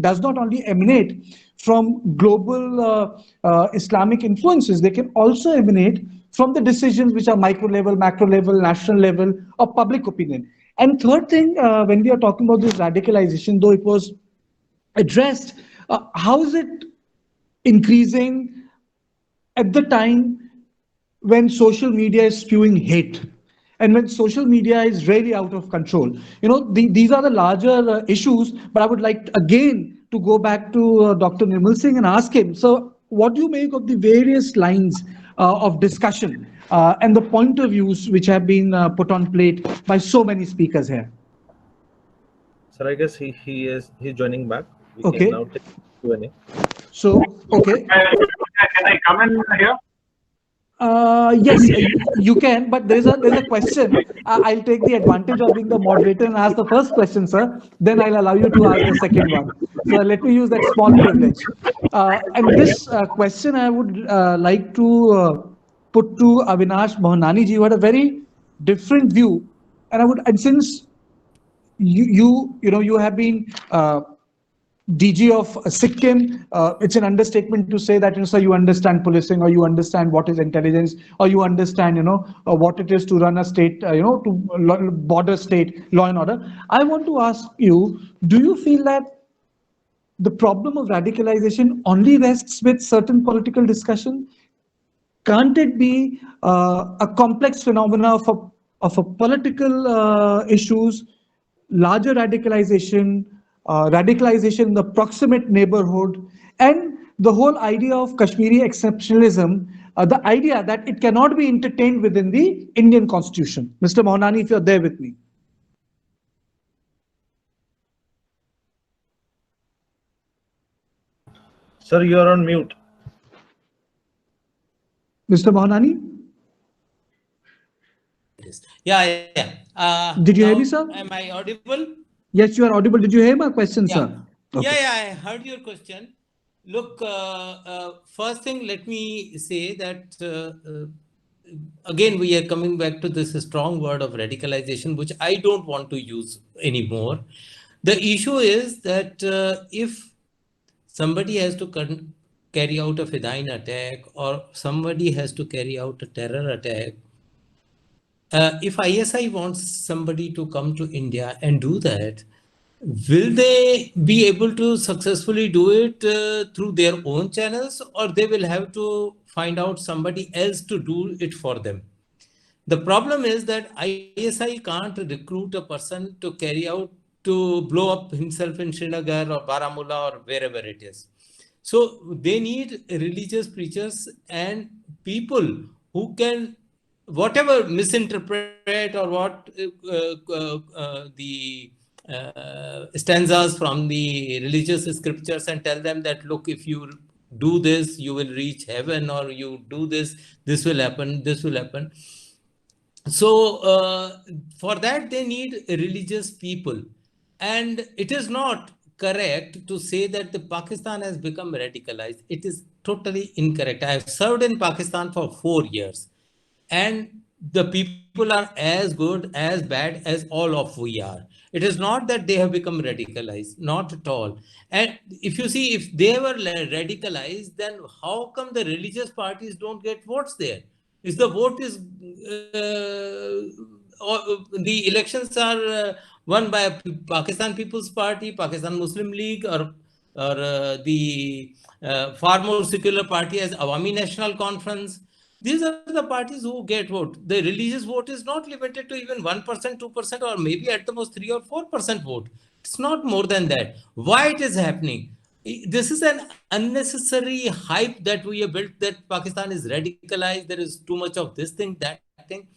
does not only emanate from global Islamic influences, they can also emanate from the decisions which are micro level, macro level, national level, or public opinion. And third thing, when we are talking about this radicalization, though it was addressed, how is it increasing at the time when social media is spewing hate and when social media is really out of control? These are the larger issues, but I would like again to go back to Dr. Nirmal Singh and ask him, so what do you make of the various lines of discussion and the point of views which have been put on plate by so many speakers here? Sir, I guess he's joining back. We Okay. can now take Q&A. So, okay. Can I come in here? Yes, you can, but there's a question. I'll take the advantage of being the moderator and ask the first question, sir. Then I'll allow you to ask the second one. So let me use that small privilege. And this question I would like to put to Avinash Mohanani ji, who had a very different view. And since you have been DG of Sikkim, it's an understatement to say that, sir, you understand policing, or you understand what is intelligence, or you understand, what it is to run a state, to border state, law and order. I want to ask you, do you feel that the problem of radicalization only rests with certain political discussion? Can't it be a complex phenomena of a political issues, larger radicalization, radicalization in the proximate neighborhood, and the whole idea of Kashmiri exceptionalism, the idea that it cannot be entertained within the Indian constitution? Mr. Mohanani, if you're there with me. Sir, you are on mute. Mr. Mohanani? Yeah. Did you hear me, sir? Am I audible? Yes, you are audible. Did you hear my question, sir? Okay. Yeah, I heard your question. Look, first thing, let me say that again, we are coming back to this strong word of radicalization, which I don't want to use anymore. The issue is that if somebody has to carry out a Fedayeen attack, or somebody has to carry out a terror attack, if ISI wants somebody to come to India and do that, will they be able to successfully do it through their own channels, or they will have to find out somebody else to do it for them? The problem is that ISI can't recruit a person to blow up himself in Srinagar or Baramulla or wherever it is. So they need religious preachers and people who can, whatever misinterpret or what the stanzas from the religious scriptures, and tell them that, look, if you do this, you will reach heaven, or you do this, this will happen, this will happen. So for that, they need religious people. And it is not correct to say that the Pakistan has become radicalized. It is totally incorrect. I have served in Pakistan for 4 years, and the people are as good, as bad as all of we are. It is not that they have become radicalized, not at all. And if you see, if they were radicalized, then how come the religious parties don't get votes there? If the vote is, the elections are won by Pakistan People's Party, Pakistan Muslim League, or the far more secular party as Awami National Conference. These are the parties who get vote. The religious vote is not limited to even 1%, 2%, or maybe at the most 3 or 4% vote. It's not more than that. Why it is happening? This is an unnecessary hype that we have built, that Pakistan is radicalized. There is too much of this thing, that thing.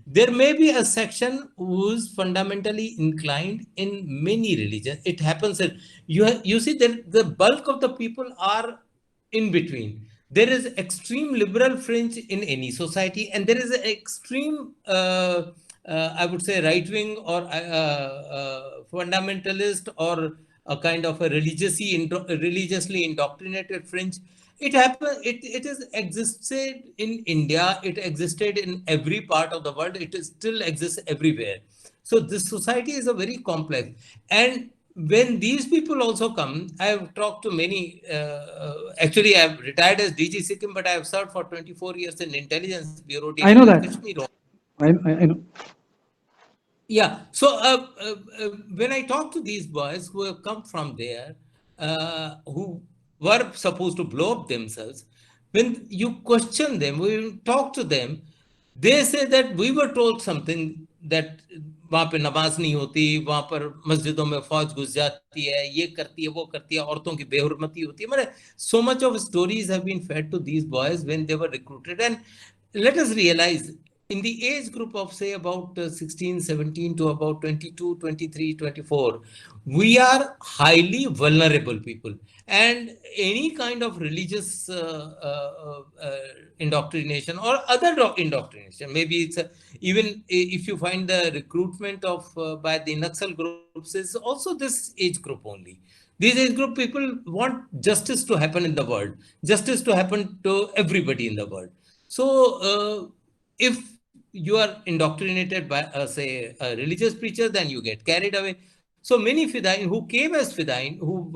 There may be a section who's fundamentally inclined in many religions. It happens that you see that the bulk of the people are in between. There is extreme liberal fringe in any society, and there is an extreme, I would say, right-wing or fundamentalist, or a kind of a religiously indoctrinated fringe. It happened. It is existed in India. It existed in every part of the world. It is still exists everywhere. So this society is a very complex. And when these people also come, I have talked to many. Actually, I have retired as DG Sikkim, but I have served for 24 years in Intelligence Bureau. I know that. Kashmir. I know. Yeah. So when I talk to these boys who have come from there, who were supposed to blow up themselves, when you question them, when you talk to them, they say that we were told something that वहाँ पे नमाज नहीं होती, वहाँ पर मस्जिदों में फौज घुस जाती है, ये करती है, वो करती है, औरतों की बेहुरमती होती है. मैंने so much of stories have been fed to these boys when they were recruited. And let us realize, in the age group of say about 16, 17 to about 22, 23, 24, we are highly vulnerable people. And any kind of religious indoctrination or other indoctrination, maybe it's even if you find the recruitment of by the Naxal groups is also this age group only. These age group people want justice to happen in the world, justice to happen to everybody in the world. So if you are indoctrinated by say a religious preacher, then you get carried away. So many Fidain who came as Fidain, who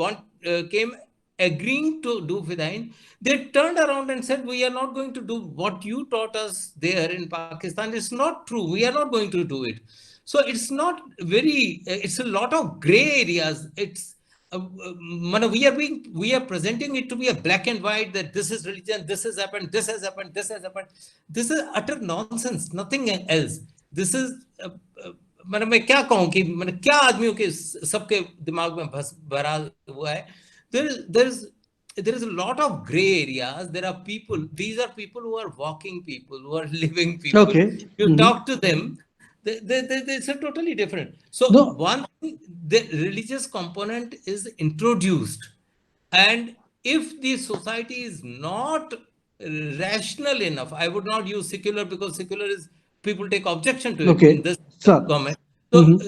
came agreeing to do Fidain, they turned around and said, we are not going to do what you taught us there in Pakistan. It's not true. We are not going to do it. So it's not very, it's a lot of gray areas. It's we are presenting it to be a black and white, that this is religion, this has happened, this has happened, this has happened. This is utter nonsense, nothing else. This is मैं क्या कहूँ कि मैंने क्या आदमियों के सबके दिमाग में भरा हुआ है. There is a lot of gray areas. There are people, these are people who are walking people, who are living people. Okay. You talk to them, it's a totally different. So one thing, the religious component is introduced, and if the society is not rational enough, I would not use secular because secular is people take objection to it in this comment. So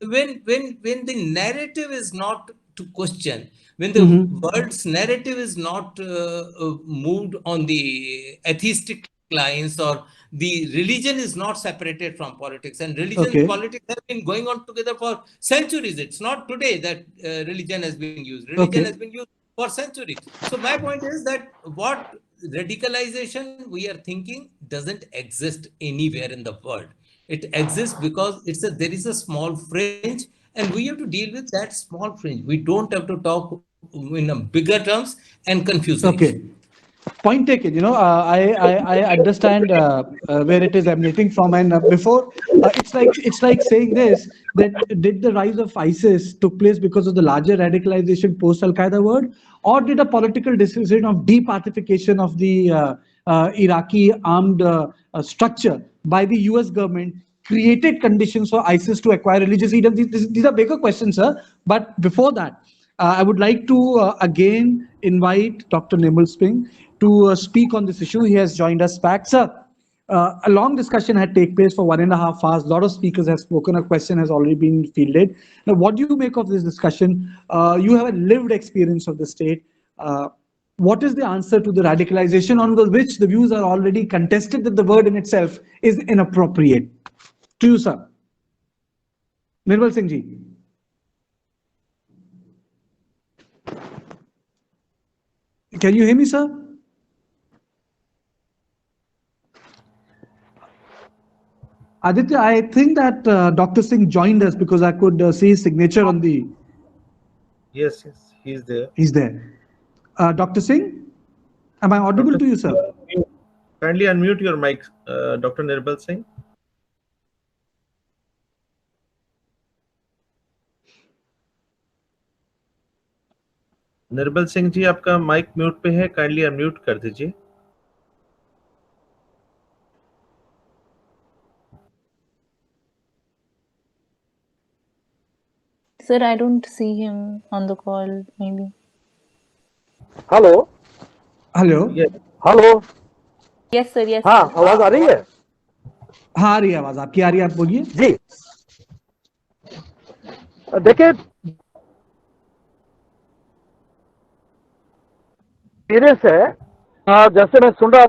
when the narrative is not to question, when the world's narrative is not moved on the atheistic lines, or the religion is not separated from politics, and religion and politics have been going on together for centuries. It's not today that religion has been used. Religion has been used for centuries. So my point is that what radicalization we are thinking doesn't exist anywhere in the world. It exists because there is a small fringe, and we have to deal with that small fringe. We don't have to talk in a bigger terms and confuse. Okay. Point taken. You know, I understand where it is emanating from, and before it's like saying this, that did the rise of ISIS took place because of the larger radicalization post Al-Qaeda world, or did a political decision of departification of the Iraqi armed structure by the US government created conditions for ISIS to acquire religious freedom? These are bigger questions, sir. But before that, I would like to again invite Dr. Nirmal Singh to speak on this issue. He has joined us back. Sir, a long discussion had taken place for 1.5 hours. A lot of speakers have spoken. A question has already been fielded. Now, what do you make of this discussion? You have a lived experience of the state. What is the answer to the radicalization on which the views are already contested that the word in itself is inappropriate? To you, sir. Nirmal Singh ji. Can you hear me, sir? Aditya, I think that Dr. Singh joined us because I could see his signature on the... Yes, he's there. He's there. Dr. Singh, am I audible to you, sir? Kindly unmute your mic, Dr. Nirmal Singh. निर्बल सिंह जी, आपका mic mute पे है, kindly unmute कर दीजिए. Sir, I don't see him on the call, maybe. Hello. Hello. Yes. Hello. Yes, sir. Yes. हाँ, आवाज आ रही है? हाँ, आ रही है आवाज. आपकी आ रही है, आप बोलिए. जी. देखिए, एक्सपीरियंस है, जैसे मैं सुन रहा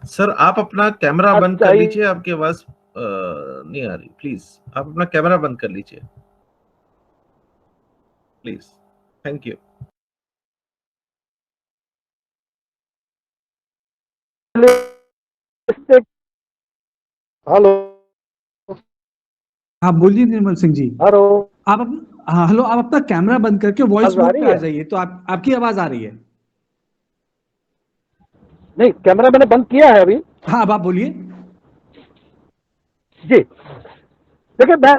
सर आप अपना कैमरा बंद कर चाहिए। लीजिए, आपकी आवाज नहीं आ रही। प्लीज आप अपना कैमरा बंद कर लीजिए प्लीज। Thank you. हेलो, हाँ बोलिए निर्मल सिंह जी। हेलो, हाँ हेलो, आप अपना कैमरा बंद करके वॉइस आवाज आ मोड रही पे आ है? जाइए, तो आपकी आवाज आ रही है। नहीं, कैमरा मैंने बंद किया है अभी। हाँ अब आप बोलिए। जी, देखिए मैं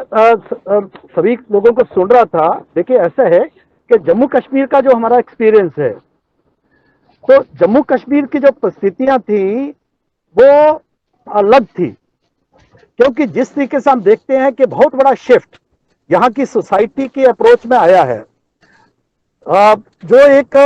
सभी लोगों को सुन रहा था। देखिए ऐसा है कि जम्मू कश्मीर का जो हमारा एक्सपीरियंस है, तो जम्मू कश्मीर की जो परिस्थितियां थी वो अलग थी, क्योंकि जिस तरीके से हम देखते हैं कि बहुत बड़ा शिफ्ट यहाँ की सोसाइटी की अप्रोच में आया है। जो एक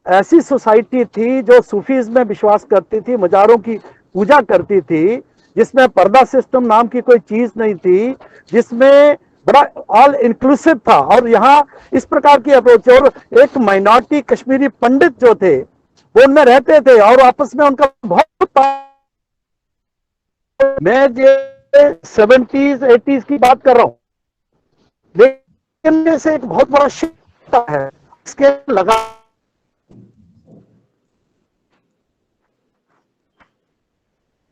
ऐसी सोसाइटी थी जो सूफीज में विश्वास करती थी, मजारों की पूजा करती थी, जिसमें पर्दा सिस्टम नाम की कोई चीज नहीं थी, जिसमें बड़ा ऑल इंक्लूसिव था, और यहाँ इस प्रकार की अप्रोच। और एक माइनॉरिटी कश्मीरी पंडित जो थे वो उनमें रहते थे और आपस में उनका बहुत, मैं ये 70s 80s की बात कर रहा हूं, लेकिन से एक बहुत बड़ा शिफ्ट है इसके लगा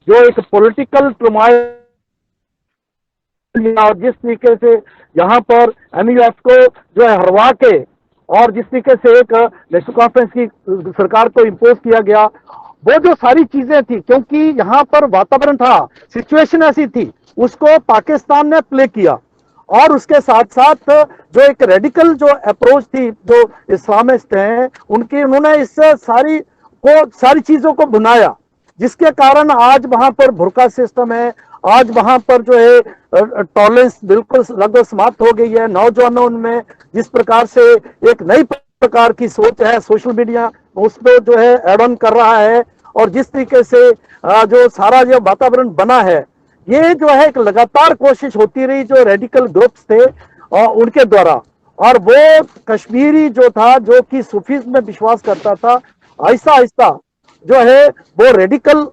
जो एक पॉलिटिकल ट्रमाइल, और जिस तरीके से यहाँ पर MUF को जो है हरवा के, और जिस तरीके से एक नेशनल कॉन्फ्रेंस की सरकार को इम्पोज किया गया, वो जो सारी चीजें थी, क्योंकि यहाँ पर वातावरण था, सिचुएशन ऐसी थी, उसको पाकिस्तान ने प्ले किया। और उसके साथ साथ जो एक रेडिकल जो अप्रोच थी, जो इस्लामिस्ट हैं उन्होंने इस सारी चीजों को बुनाया, जिसके कारण आज वहां पर बुर्का सिस्टम है, आज वहां पर जो है टॉलरेंस बिल्कुल लगभग समाप्त हो गई है। नौजवानों में जिस प्रकार से एक नई प्रकार की सोच है, सोशल मीडिया उसमें जो है एड ऑन कर रहा है, और जिस तरीके से जो सारा जो वातावरण बना है, ये जो है एक लगातार कोशिश होती रही जो रेडिकल ग्रुप्स थे और उनके द्वारा। और वो कश्मीरी जो था, जो कि सूफीज में विश्वास करता था, आहिस्ता आहिस्ता जो है वो रेडिकल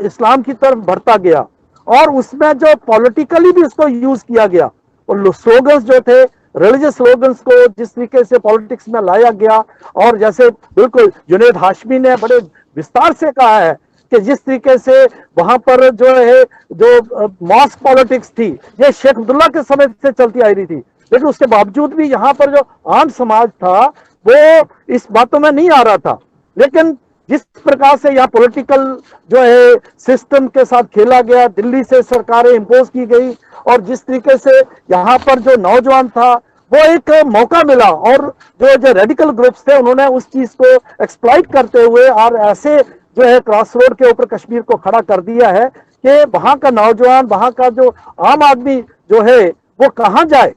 इस्लाम की तरफ बढ़ता गया, और उसमें जो पॉलिटिकली भी उसको यूज किया गया, और स्लोगन्स जो थे, रिलीजियस स्लोगन्स को जिस तरीके से पॉलिटिक्स में लाया गया, और जैसे बिल्कुल जुनैद हाशमी ने बड़े विस्तार से कहा है कि जिस तरीके से वहां पर जो है जो मॉस्क पॉलिटिक्स थी, ये शेख अब्दुल्ला के समय से चलती आ रही थी, लेकिन उसके बावजूद भी यहाँ पर जो आम समाज था वो इस बातों में नहीं आ रहा था। लेकिन जिस प्रकार से यहाँ पॉलिटिकल जो है सिस्टम के साथ खेला गया, दिल्ली से सरकारें इंपोज की गई, और जिस तरीके से यहाँ पर जो नौजवान था वो एक मौका मिला, और जो रेडिकल ग्रुप्स थे उन्होंने उस चीज को एक्सप्लॉइट करते हुए और ऐसे जो है क्रॉस रोड के ऊपर कश्मीर को खड़ा कर दिया है कि वहां का नौजवान, वहां का जो आम आदमी जो है वो कहाँ जाए,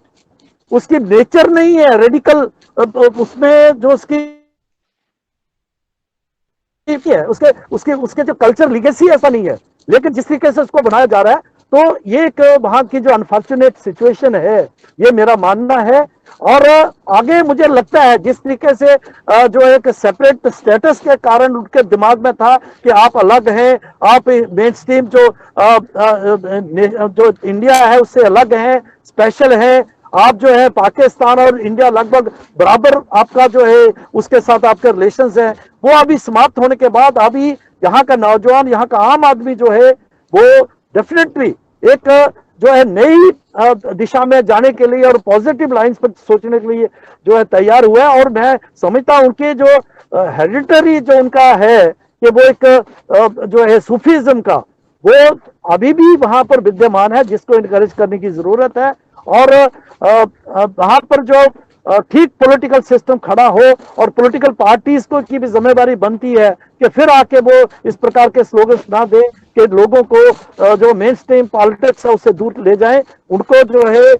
उसकी नेचर नहीं है रेडिकल, उसमें जो उसकी है, उसके उसके उसके जो कल्चर लिगेसी ऐसा नहीं है, लेकिन जिस तरीके से उसको बनाया जा रहा है, तो ये एक वहां की जो अनफॉर्चुनेट सिचुएशन है, ये मेरा मानना है। और आगे मुझे लगता है जिस तरीके से जो एक सेपरेट स्टेटस के कारण उनके दिमाग में था कि आप अलग हैं, आप मेन स्ट्रीम जो इंडिया है उससे अलग हैं, स्पेशल हैं, आप जो है पाकिस्तान और इंडिया लगभग बराबर आपका जो है उसके साथ आपके रिलेशंस हैं, वो अभी समाप्त होने के बाद अभी यहाँ का नौजवान, यहाँ का आम आदमी जो है वो डेफिनेटली एक जो है नई दिशा में जाने के लिए और पॉजिटिव लाइंस पर सोचने के लिए जो है तैयार हुआ है। और मैं समझता हूं उनके जो हेरिडिटरी जो उनका है कि वो एक जो है सूफीज्म का, वो अभी भी वहां पर विद्यमान है, जिसको इनकरेज करने की जरूरत है। और वहां पर जो ठीक पॉलिटिकल सिस्टम खड़ा हो, और पॉलिटिकल पार्टीज को की भी जिम्मेदारी बनती है कि फिर आके वो इस प्रकार के स्लोगन्स ना दे कि लोगों को जो मेन स्ट्रीम पॉलिटिक्स है उससे दूर ले जाएं, उनको जो है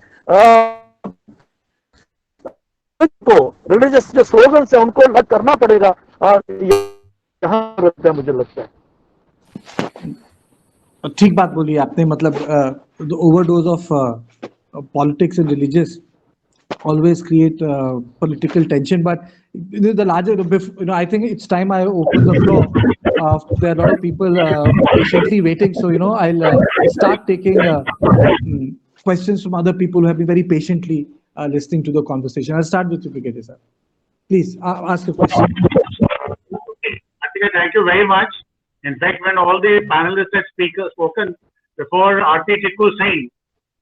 तो रिलीजियस जो स्लोगन्स है उनको अलग करना पड़ेगा। यहाँ रहता है मुझे लगता है। ठीक बात बोली आपने, मतलब overdose of politics and religious always create political tension. But the larger, I think it's time I open the floor. There are a lot of people patiently waiting, so I'll start taking questions from other people who have been very patiently listening to the conversation. I'll start with you, Brigadier sir. Please ask a question. Thank you very much. In fact, when all the panelists had spoken before R.T. Tikku Singh,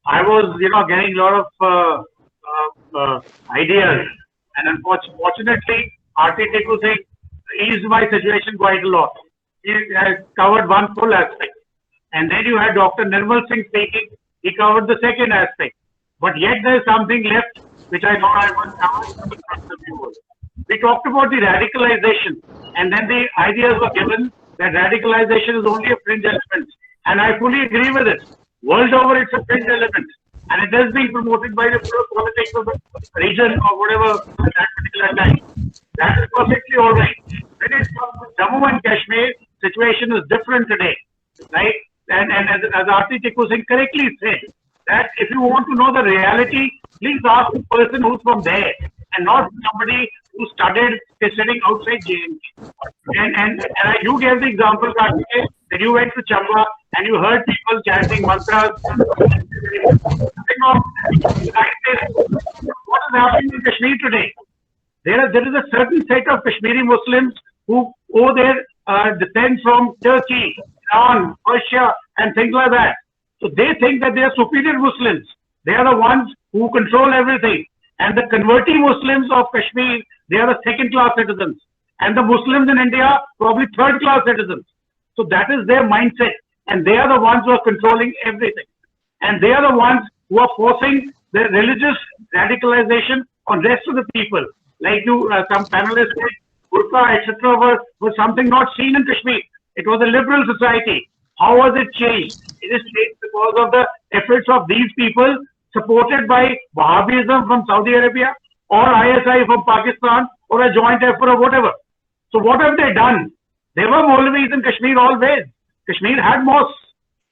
I was, getting a lot of ideas, and unfortunately, R.T. Tikku Singh eased my situation quite a lot. He has covered one full aspect, and then you had Dr. Nirmal Singh speaking. He covered the second aspect, but yet there is something left which I thought I must cover. We talked about the radicalization, and then the ideas were given that radicalization is only a fringe element, and I fully agree with it. World over, it's a fringe element, and it has been promoted by the politics of the region or whatever at that particular time. That is perfectly all right. When it comes to Jammu and Kashmir, situation is different today, right? And as R.T. Tikku Singh correctly said, that if you want to know the reality, please ask the person who's from there, and not somebody who studied sitting outside JNK. And you gave the example, Karthikeyan, that you went to Chamba and you heard people chanting mantras. What is happening in Kashmir today? There is a certain set of Kashmiri Muslims who owe their descent from Turkey, Iran, Persia, and things like that. So they think that they are superior Muslims. They are the ones who control everything. And the converti Muslims of Kashmir, they are the second-class citizens. And the Muslims in India, probably third-class citizens. So that is their mindset. And they are the ones who are controlling everything. And they are the ones who are forcing the religious radicalization on rest of the people. Like some panelists said, Gurkha, etc. was something not seen in Kashmir. It was a liberal society. How was it changed? It is changed because of the efforts of these people, supported by Wahhabism from Saudi Arabia or ISI from Pakistan or a joint effort or whatever. So what have they done? There were Maulvis in Kashmir always. Kashmir had mosques.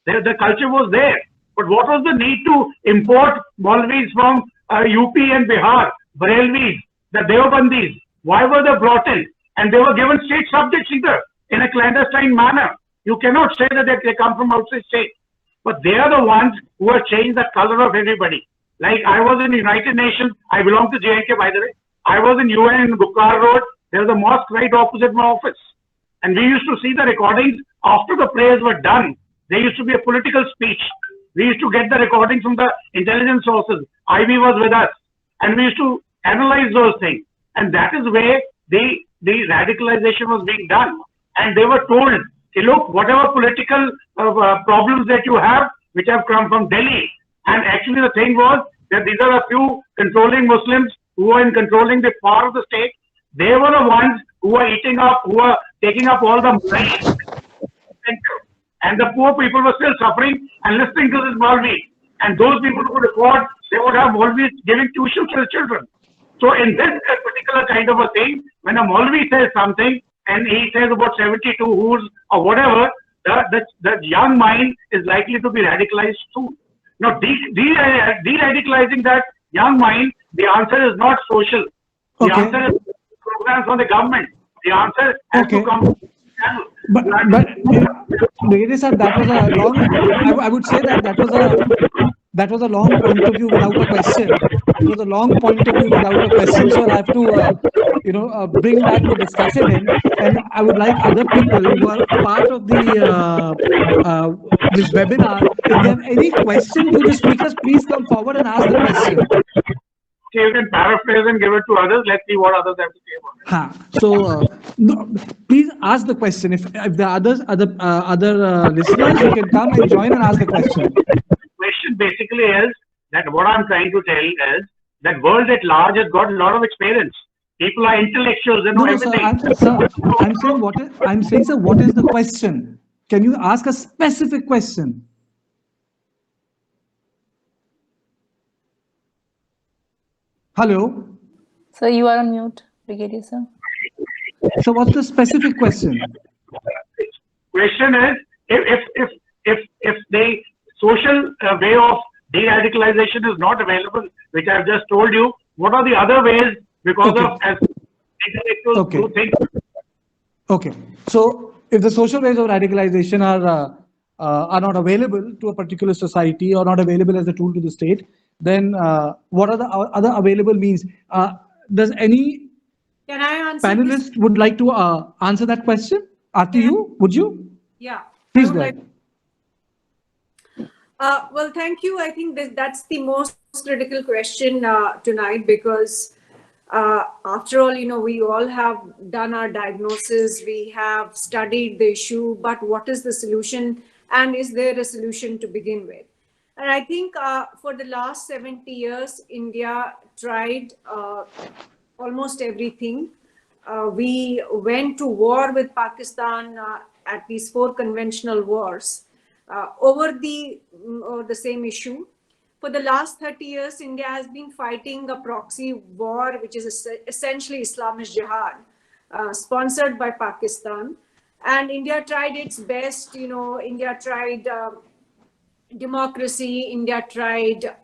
The culture was there. But what was the need to import Maulvis from UP and Bihar, Barelvis, the Deobandis? Why were they brought in? And they were given state subjects either in a clandestine manner. You cannot say that they come from outside state. But they are the ones who have changed the color of everybody. Like I was in the United Nations. I belong to JNK, by the way. I was in UN in Gukar Road. There was a mosque right opposite my office. And we used to see the recordings after the prayers were done. There used to be a political speech. We used to get the recordings from the intelligence sources. IB was with us. And we used to analyze those things. And that is where the radicalization was being done. And they were told, hey, look, whatever political problems that you have, which have come from Delhi. And actually the thing was that these are a few controlling Muslims who are in controlling the power of the state. They were the ones who were eating up, who were taking up all the money. And the poor people were still suffering and listening to this Maulvi. And those people who could afford, they would have Maulvis giving tuition to the children. So in this particular kind of a thing, when a Maulvi says something, and he says about 72 who's or whatever, the young mind is likely to be radicalized too. Now, de-radicalizing that young mind, the answer is not social. The answer is programs from the government. The answer has to come from the channel. But Brigadier sir, that was a long, I would say that was a long point of view without a question. It was a long point of view without a question, so I have to, bring back the discussion in, and I would like other people who are part of the this webinar, if they have any question to the speakers, please come forward and ask the question. So you can paraphrase and give it to others. Let's see what others have to say about it. So, no, please ask the question. If the other listeners, you can come and join and ask the question. The question basically is that what I'm trying to tell is that world at large has got a lot of experience. People are intellectuals, they know everything. Sir, I'm saying, sir, what is the question? Can you ask a specific question? Hello? Sir, you are on mute, Brigadier sir. So what's the specific question? Question is, if the social way of de-radicalization is not available, which I've just told you. What are the other ways because Okay. of as intellectuals Okay. who think? Okay. So if the social ways of radicalization are not available to a particular society or not available as a tool to the state, then what are the other available means? Does any Can I answer this? panelist would like to answer that question? Aarti, would you? Yeah. Please I would go like- ahead. Well, thank you. I think that's the most critical question tonight, because after all, we all have done our diagnosis, we have studied the issue, but what is the solution, and is there a solution to begin with? And I think for the last 70 years, India tried almost everything. We went to war with Pakistan, at least 4 conventional wars, over the same issue. For the last 30 years, India has been fighting a proxy war, which is essentially Islamist jihad, sponsored by Pakistan. And India tried its best. India tried democracy. India tried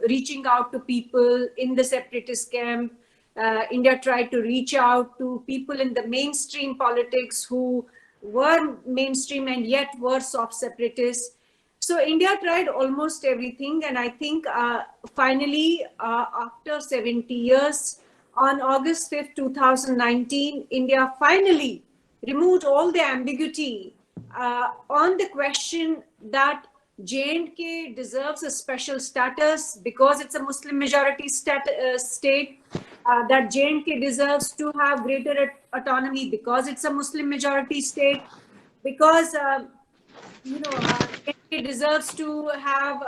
reaching out to people in the separatist camp. India tried to reach out to people in the mainstream politics who were mainstream and yet were soft separatists. So India tried almost everything, and I think finally, after 70 years, on August 5th, 2019, India finally removed all the ambiguity on the question that J&K deserves a special status because it's a Muslim majority state, that J&K deserves to have greater autonomy because it's a Muslim majority state, because it deserves to have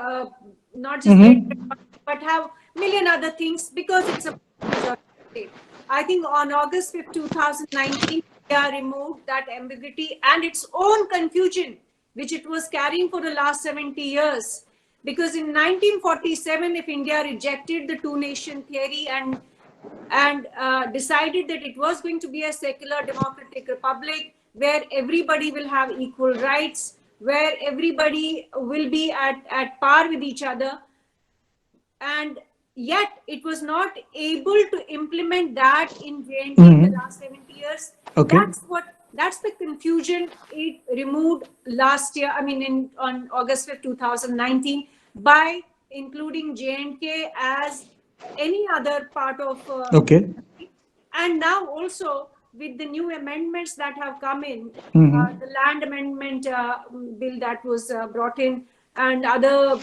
not just greater autonomy, but have million other things because it's a majority state. I think on August 5th, 2019, India removed that ambiguity and its own confusion, which it was carrying for the last 70 years. Because in 1947, if India rejected the two-nation theory and decided that it was going to be a secular democratic republic where everybody will have equal rights, where everybody will be at par with each other, and yet it was not able to implement that in J&K in the last 70 years. Okay. That's the confusion it removed last year, on August 5th, 2019, by including J&K as any other part of Okay. and now also with the new amendments that have come in, the land amendment bill that was brought in, and other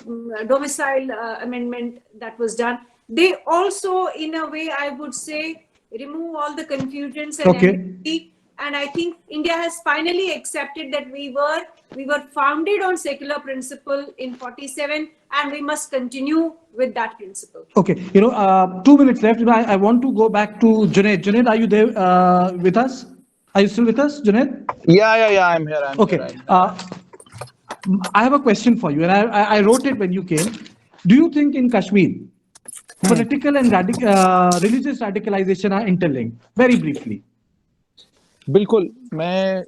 domicile amendment that was done, they also, in a way, I would say, remove all the confusions and ambiguity. And I think India has finally accepted that we were founded on secular principle in 47, and we must continue with that principle. Okay. 2 minutes left. I want to go back to Junaid. Junaid, are you there with us? Are you still with us, Junaid? Yeah. I'm here. Okay. I have a question for you, and I wrote it when you came. Do you think in Kashmir, political and religious radicalization are interlinked? Very briefly. बिल्कुल मैं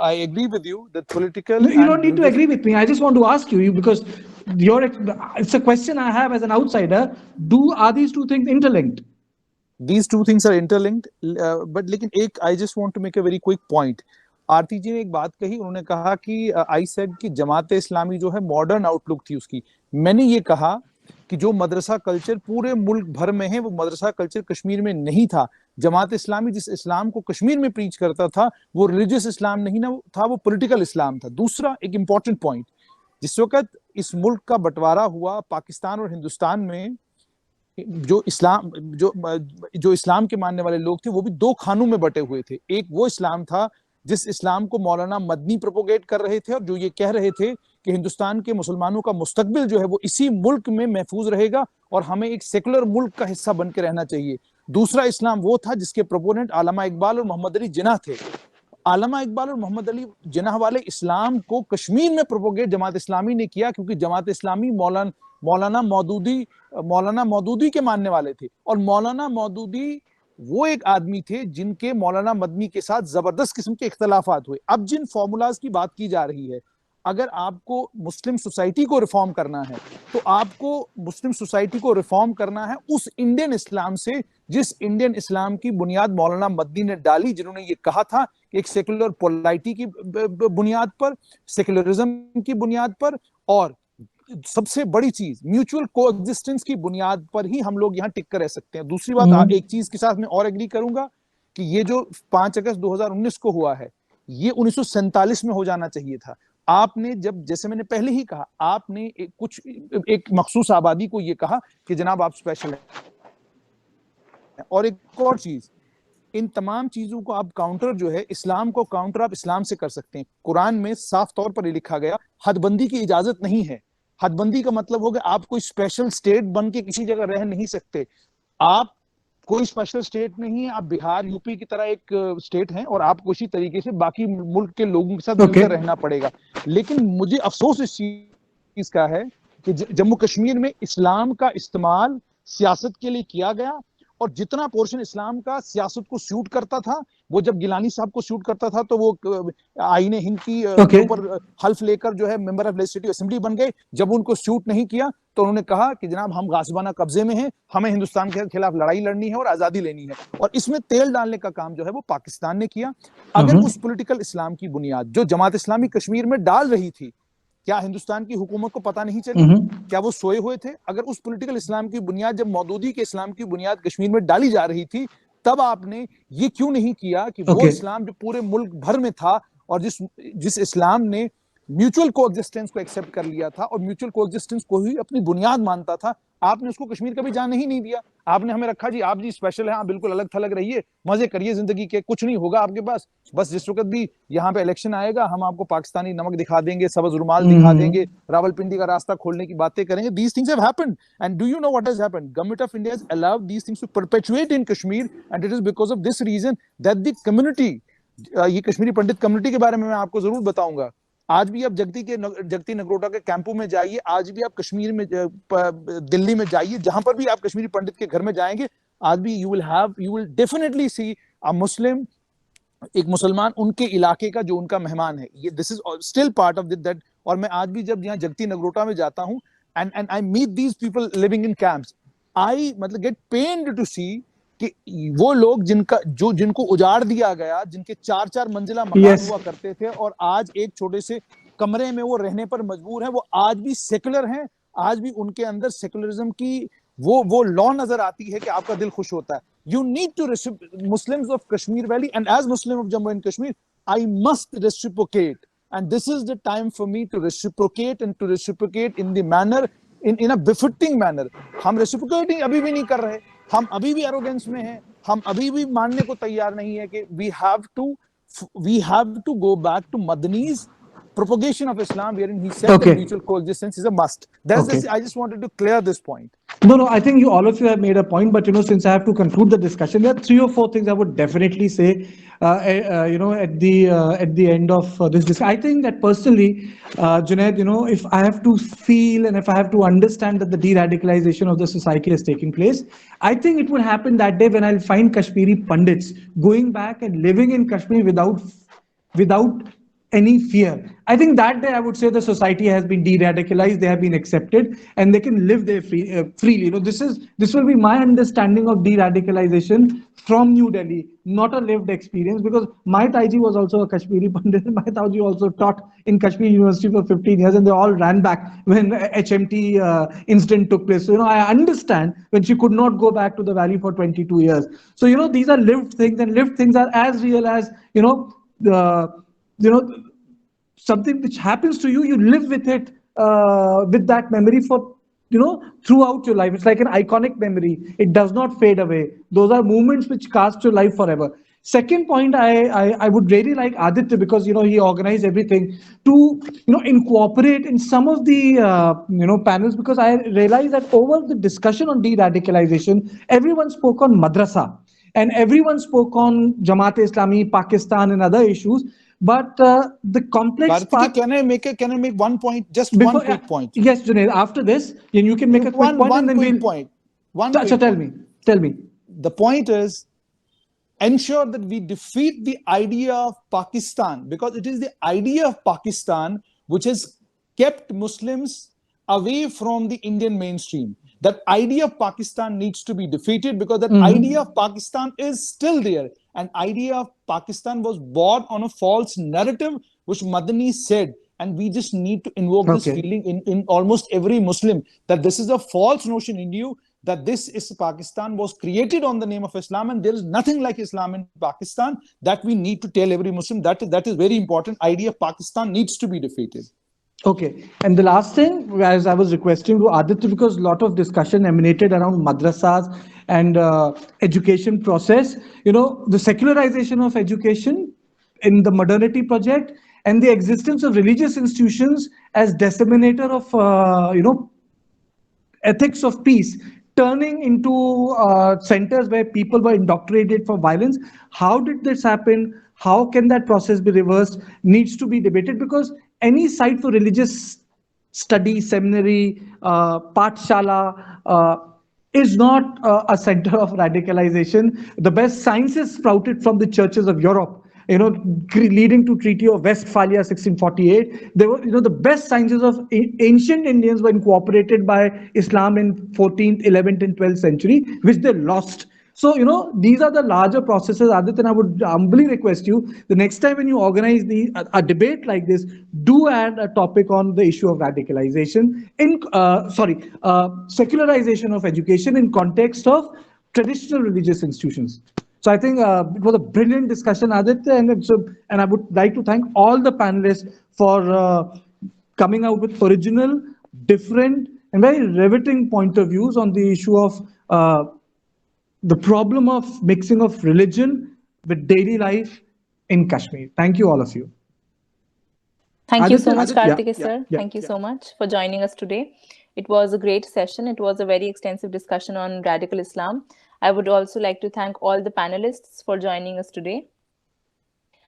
I agree with you that political. No, you don't need to agree with me. I just want to ask you because it's a question I have as an outsider. Are these two things interlinked? These two things are interlinked, but लेकिन I just want to make a very quick point. आरती जी ने एक बात कही, उन्होंने कहा कि I said कि जमात इस्लामी जो है मॉडर्न आउटलुक थी उसकी. मैंने ये कहा कि जो मदरसा कल्चर पूरे मुल्क भर में है वो मदरसा कल्चर कश्मीर में नहीं था. जमात इस्लामी जिस इस्लाम को कश्मीर में प्रीच करता था वो रिलीजियस इस्लाम नहीं था, वो पॉलिटिकल इस्लाम था. दूसरा एक इंपॉर्टेंट पॉइंट, जिस वक्त इस मुल्क का बंटवारा हुआ पाकिस्तान और हिंदुस्तान में, जो इस्लाम के मानने वाले लोग थे वो भी 2 खानों में बटे हुए थे. एक वो इस्लाम था जिस इस्लाम को मौलाना मदनी प्रोपोगेट कर रहे थे और जो ये कह रहे थे कि हिंदुस्तान के मुसलमानों का मुस्तकबिल जो है वो इसी मुल्क में महफूज रहेगा और हमें एक सेकुलर मुल्क का हिस्सा बन के रहना चाहिए. दूसरा इस्लाम वो था जिसके प्रोपोनेंट आलमा इकबाल और मोहम्मद अली जिन्नाह थे. आलमा इकबाल और मोहम्मद अली जिन्नाह वाले इस्लाम को कश्मीर में प्रोपोगेट जमात इस्लामी ने किया, क्योंकि जमात इस्लामी मौलाना मौदूदी के मानने वाले थे. और मौलाना मौदूदी वो एक आदमी थे जिनके मौलाना मदनी के साथ जबरदस्त किस्म के इख्तलाफात हुए. अब जिन फॉर्मूलाज की बात की जा रही है, अगर आपको मुस्लिम सोसाइटी को रिफॉर्म करना है तो आपको मुस्लिम सोसाइटी को रिफॉर्म करना है उस इंडियन इस्लाम से जिस इंडियन इस्लाम की बुनियाद मौलाना मदनी ने डाली, जिन्होंने ये कहा था कि एक सेकुलर पोलाइटी की बुनियाद पर, सेकुलरिज्म की बुनियाद पर, और सबसे बड़ी चीज म्यूचुअल कोएग्जिस्टेंस की बुनियाद पर ही हम लोग यहाँ टिक कर रह सकते हैं। दूसरी बात, एक चीज के साथ मैं और एग्री करूंगा कि ये जो 5 अगस्त 2019 को हुआ है, ये 1947 में हो जाना चाहिए था। आपने जब, जैसे मैंने पहले ही कहा, आपने एक मखसूस आबादी को ये कहा कि जनाब आप स्पेशल हैं। और एक और चीज, इन तमाम चीजों को आप काउंटर जो है, इस्लाम को काउंटर आप इस्लाम से कर सकते हैं। कुरान में साफ तौर पर ये लिखा गया, हदबंदी की इजाजत नहीं है। हदबंदी का मतलब होगा आप कोई स्पेशल स्टेट बन के किसी जगह रह नहीं सकते। आप कोई स्पेशल स्टेट नहीं है, आप बिहार यूपी की तरह एक स्टेट हैं और आपको इसी तरीके से बाकी मुल्क के लोगों के साथ मिलकर रहना पड़ेगा। लेकिन मुझे अफसोस इस चीज का है कि जम्मू कश्मीर में इस्लाम का इस्तेमाल सियासत के लिए किया गया, और जितना पोर्शन इस्लाम का सियासत को सूट करता था, वो जब गिलानी साहब को सूट करता था तो वो आईने हिंद की ऊपर हल्फ लेकर जो है मेंबर ऑफ लेजिस्लेटिव असेंबली बन गए। जब उनको सूट नहीं किया तो उन्होंने कहा कि जनाब हम गासिबाना कब्जे में हैं, हमें हिंदुस्तान के खिलाफ लड़ाई लड़नी है और आजादी लेनी है। और इसमें तेल डालने का काम जो है वो पाकिस्तान ने किया। अगर उस पॉलिटिकल इस्लाम की बुनियाद जो जमात इस्लामी कश्मीर में डाल रही थी, क्या हिंदुस्तान की हुकूमत को पता नहीं चली? क्या वो सोए हुए थे? अगर उस पॉलिटिकल इस्लाम की बुनियाद, जब मौदूदी के इस्लाम की बुनियाद कश्मीर में डाली जा रही थी, तब आपने ये क्यों नहीं किया कि वो इस्लाम जो पूरे मुल्क भर में था और जिस इस्लाम ने म्यूचुअल कोएग्जिस्टेंस को एक्सेप्ट कर लिया था और म्यूचुअल कोएग्जिस्टेंस को ही अपनी बुनियाद मानता था, आपने उसको कश्मीर का भी जाने ही नहीं दिया। आपने हमें रखा जी आप जी स्पेशल हैं, आप बिल्कुल अलग थलग रहिए, मजे करिए जिंदगी के, कुछ नहीं होगा आपके पास, बस जिस वक्त भी यहाँ पे इलेक्शन आएगा हम आपको पाकिस्तानी नमक दिखा देंगे, सब्ज रुमाल दिखा देंगे, रावलपिंडी का रास्ता खोलने की बातें करेंगे। These things have happened, and do you know what has happened? Government of India has allowed these things to perpetuate in Kashmir, and it is because of this reason that the community, ये कश्मीरी पंडित community के बारे में मैं आपको जरूर बताऊंगा। आज भी आप जगती नगरोटा के कैंपों में जाइए, आज भी आप कश्मीर में दिल्ली में जाइए, जहां पर भी आप कश्मीरी पंडित के घर में जाएंगे, आज भी यू विल डेफिनेटली सी अ मुस्लिम, एक मुसलमान उनके इलाके का जो उनका मेहमान है। ये this is still part of that. और मैं आज भी जब यहाँ जगती नगरोटा में जाता हूँ and I meet these people living in camps, I मतलब गेट पेन्ड टू सी कि वो लोग जिनको उजाड़ दिया गया, जिनके 4-4 मंजिला मकान हुआ करते थे और आज एक छोटे से कमरे में वो रहने पर मजबूर हैं, वो आज भी सेकुलर हैं। आज भी उनके अंदर सेकुलरिज्म की वो लॉ नजर आती है कि आपका दिल खुश होता है। You need to Muslims of Kashmir Valley and as Muslim of Jammu and Kashmir, I must reciprocate, and this is the time for me to reciprocate and to reciprocate in the manner, in a befitting manner. हम reciprocating अभी भी नहीं कर रहे, हम अभी भी arrogance में हैं, हम अभी भी मानने को तैयार नहीं है कि we have to go back to Madani's propagation of Islam, wherein he said that mutual coexistence is a must. I just wanted to clear this point. No, I think all of you have made a point, but since I have to conclude the discussion, there are 3 or 4 things I would definitely say, at the end of this discussion. I think that personally, Junaid, if I have to feel and if I have to understand that the de-radicalization of the society is taking place, I think it would happen that day when I'll find Kashmiri Pandits going back and living in Kashmir without any fear. I think that day I would say the society has been de-radicalized, they have been accepted, and they can live there freely. This will be my understanding of de-radicalization from New Delhi, not a lived experience, because my Taiji was also a Kashmiri Pandit. My Taiji also taught in Kashmir University for 15 years, and they all ran back when HMT incident took place. So, I understand when she could not go back to the valley for 22 years. So, these are lived things, and lived things are as real as, something which happens to you, you live with it, with that memory for, throughout your life. It's like an iconic memory. It does not fade away. Those are moments which cast your life forever. Second point, I would really like Aditya, because, he organized everything, to, incorporate in some of the, panels, because I realized that over the discussion on de-radicalization, everyone spoke on madrasa and everyone spoke on Jamaat-e-Islami, Pakistan and other issues. But the complex part. Can I make one point? Just one quick point. Yes, Junaid. After this, you can make a quick point. One quick point. Tell me. The point is, ensure that we defeat the idea of Pakistan, because it is the idea of Pakistan which has kept Muslims away from the Indian mainstream. That idea of Pakistan needs to be defeated, because that idea of Pakistan is still there. An idea of Pakistan was born on a false narrative, which Madani said. And we just need to invoke this feeling in almost every Muslim, that this is a false notion in you, that this is Pakistan was created on the name of Islam, and there is nothing like Islam in Pakistan. That we need to tell every Muslim. That is very important. Idea of Pakistan needs to be defeated. Okay. And the last thing, as I was requesting to Aditya, because a lot of discussion emanated around madrasas and education process, the secularization of education in the modernity project, and the existence of religious institutions as disseminator of, ethics of peace, turning into centers where people were indoctrinated for violence. How did this happen? How can that process be reversed? Needs to be debated, because any site for religious study, seminary, pathshala, is not a center of radicalization. The best sciences sprouted from the churches of Europe, leading to Treaty of Westphalia 1648. They were, the best sciences of ancient Indians were incorporated by Islam in 14th, 11th, and 12th century, which they lost. So, these are the larger processes. Aditya, I would humbly request you, the next time when you organize a debate like this, do add a topic on the issue of radicalization, secularization of education in context of traditional religious institutions. So I think it was a brilliant discussion, Aditya, and I would like to thank all the panelists for coming out with original, different, and very riveting point of views on the issue of the problem of mixing of religion with daily life in Kashmir. Thank you, all of you. Thank you so much, Karthikeya sir. Thank you so much for joining us today. It was a great session. It was a very extensive discussion on radical Islam. I would also like to thank all the panelists for joining us today.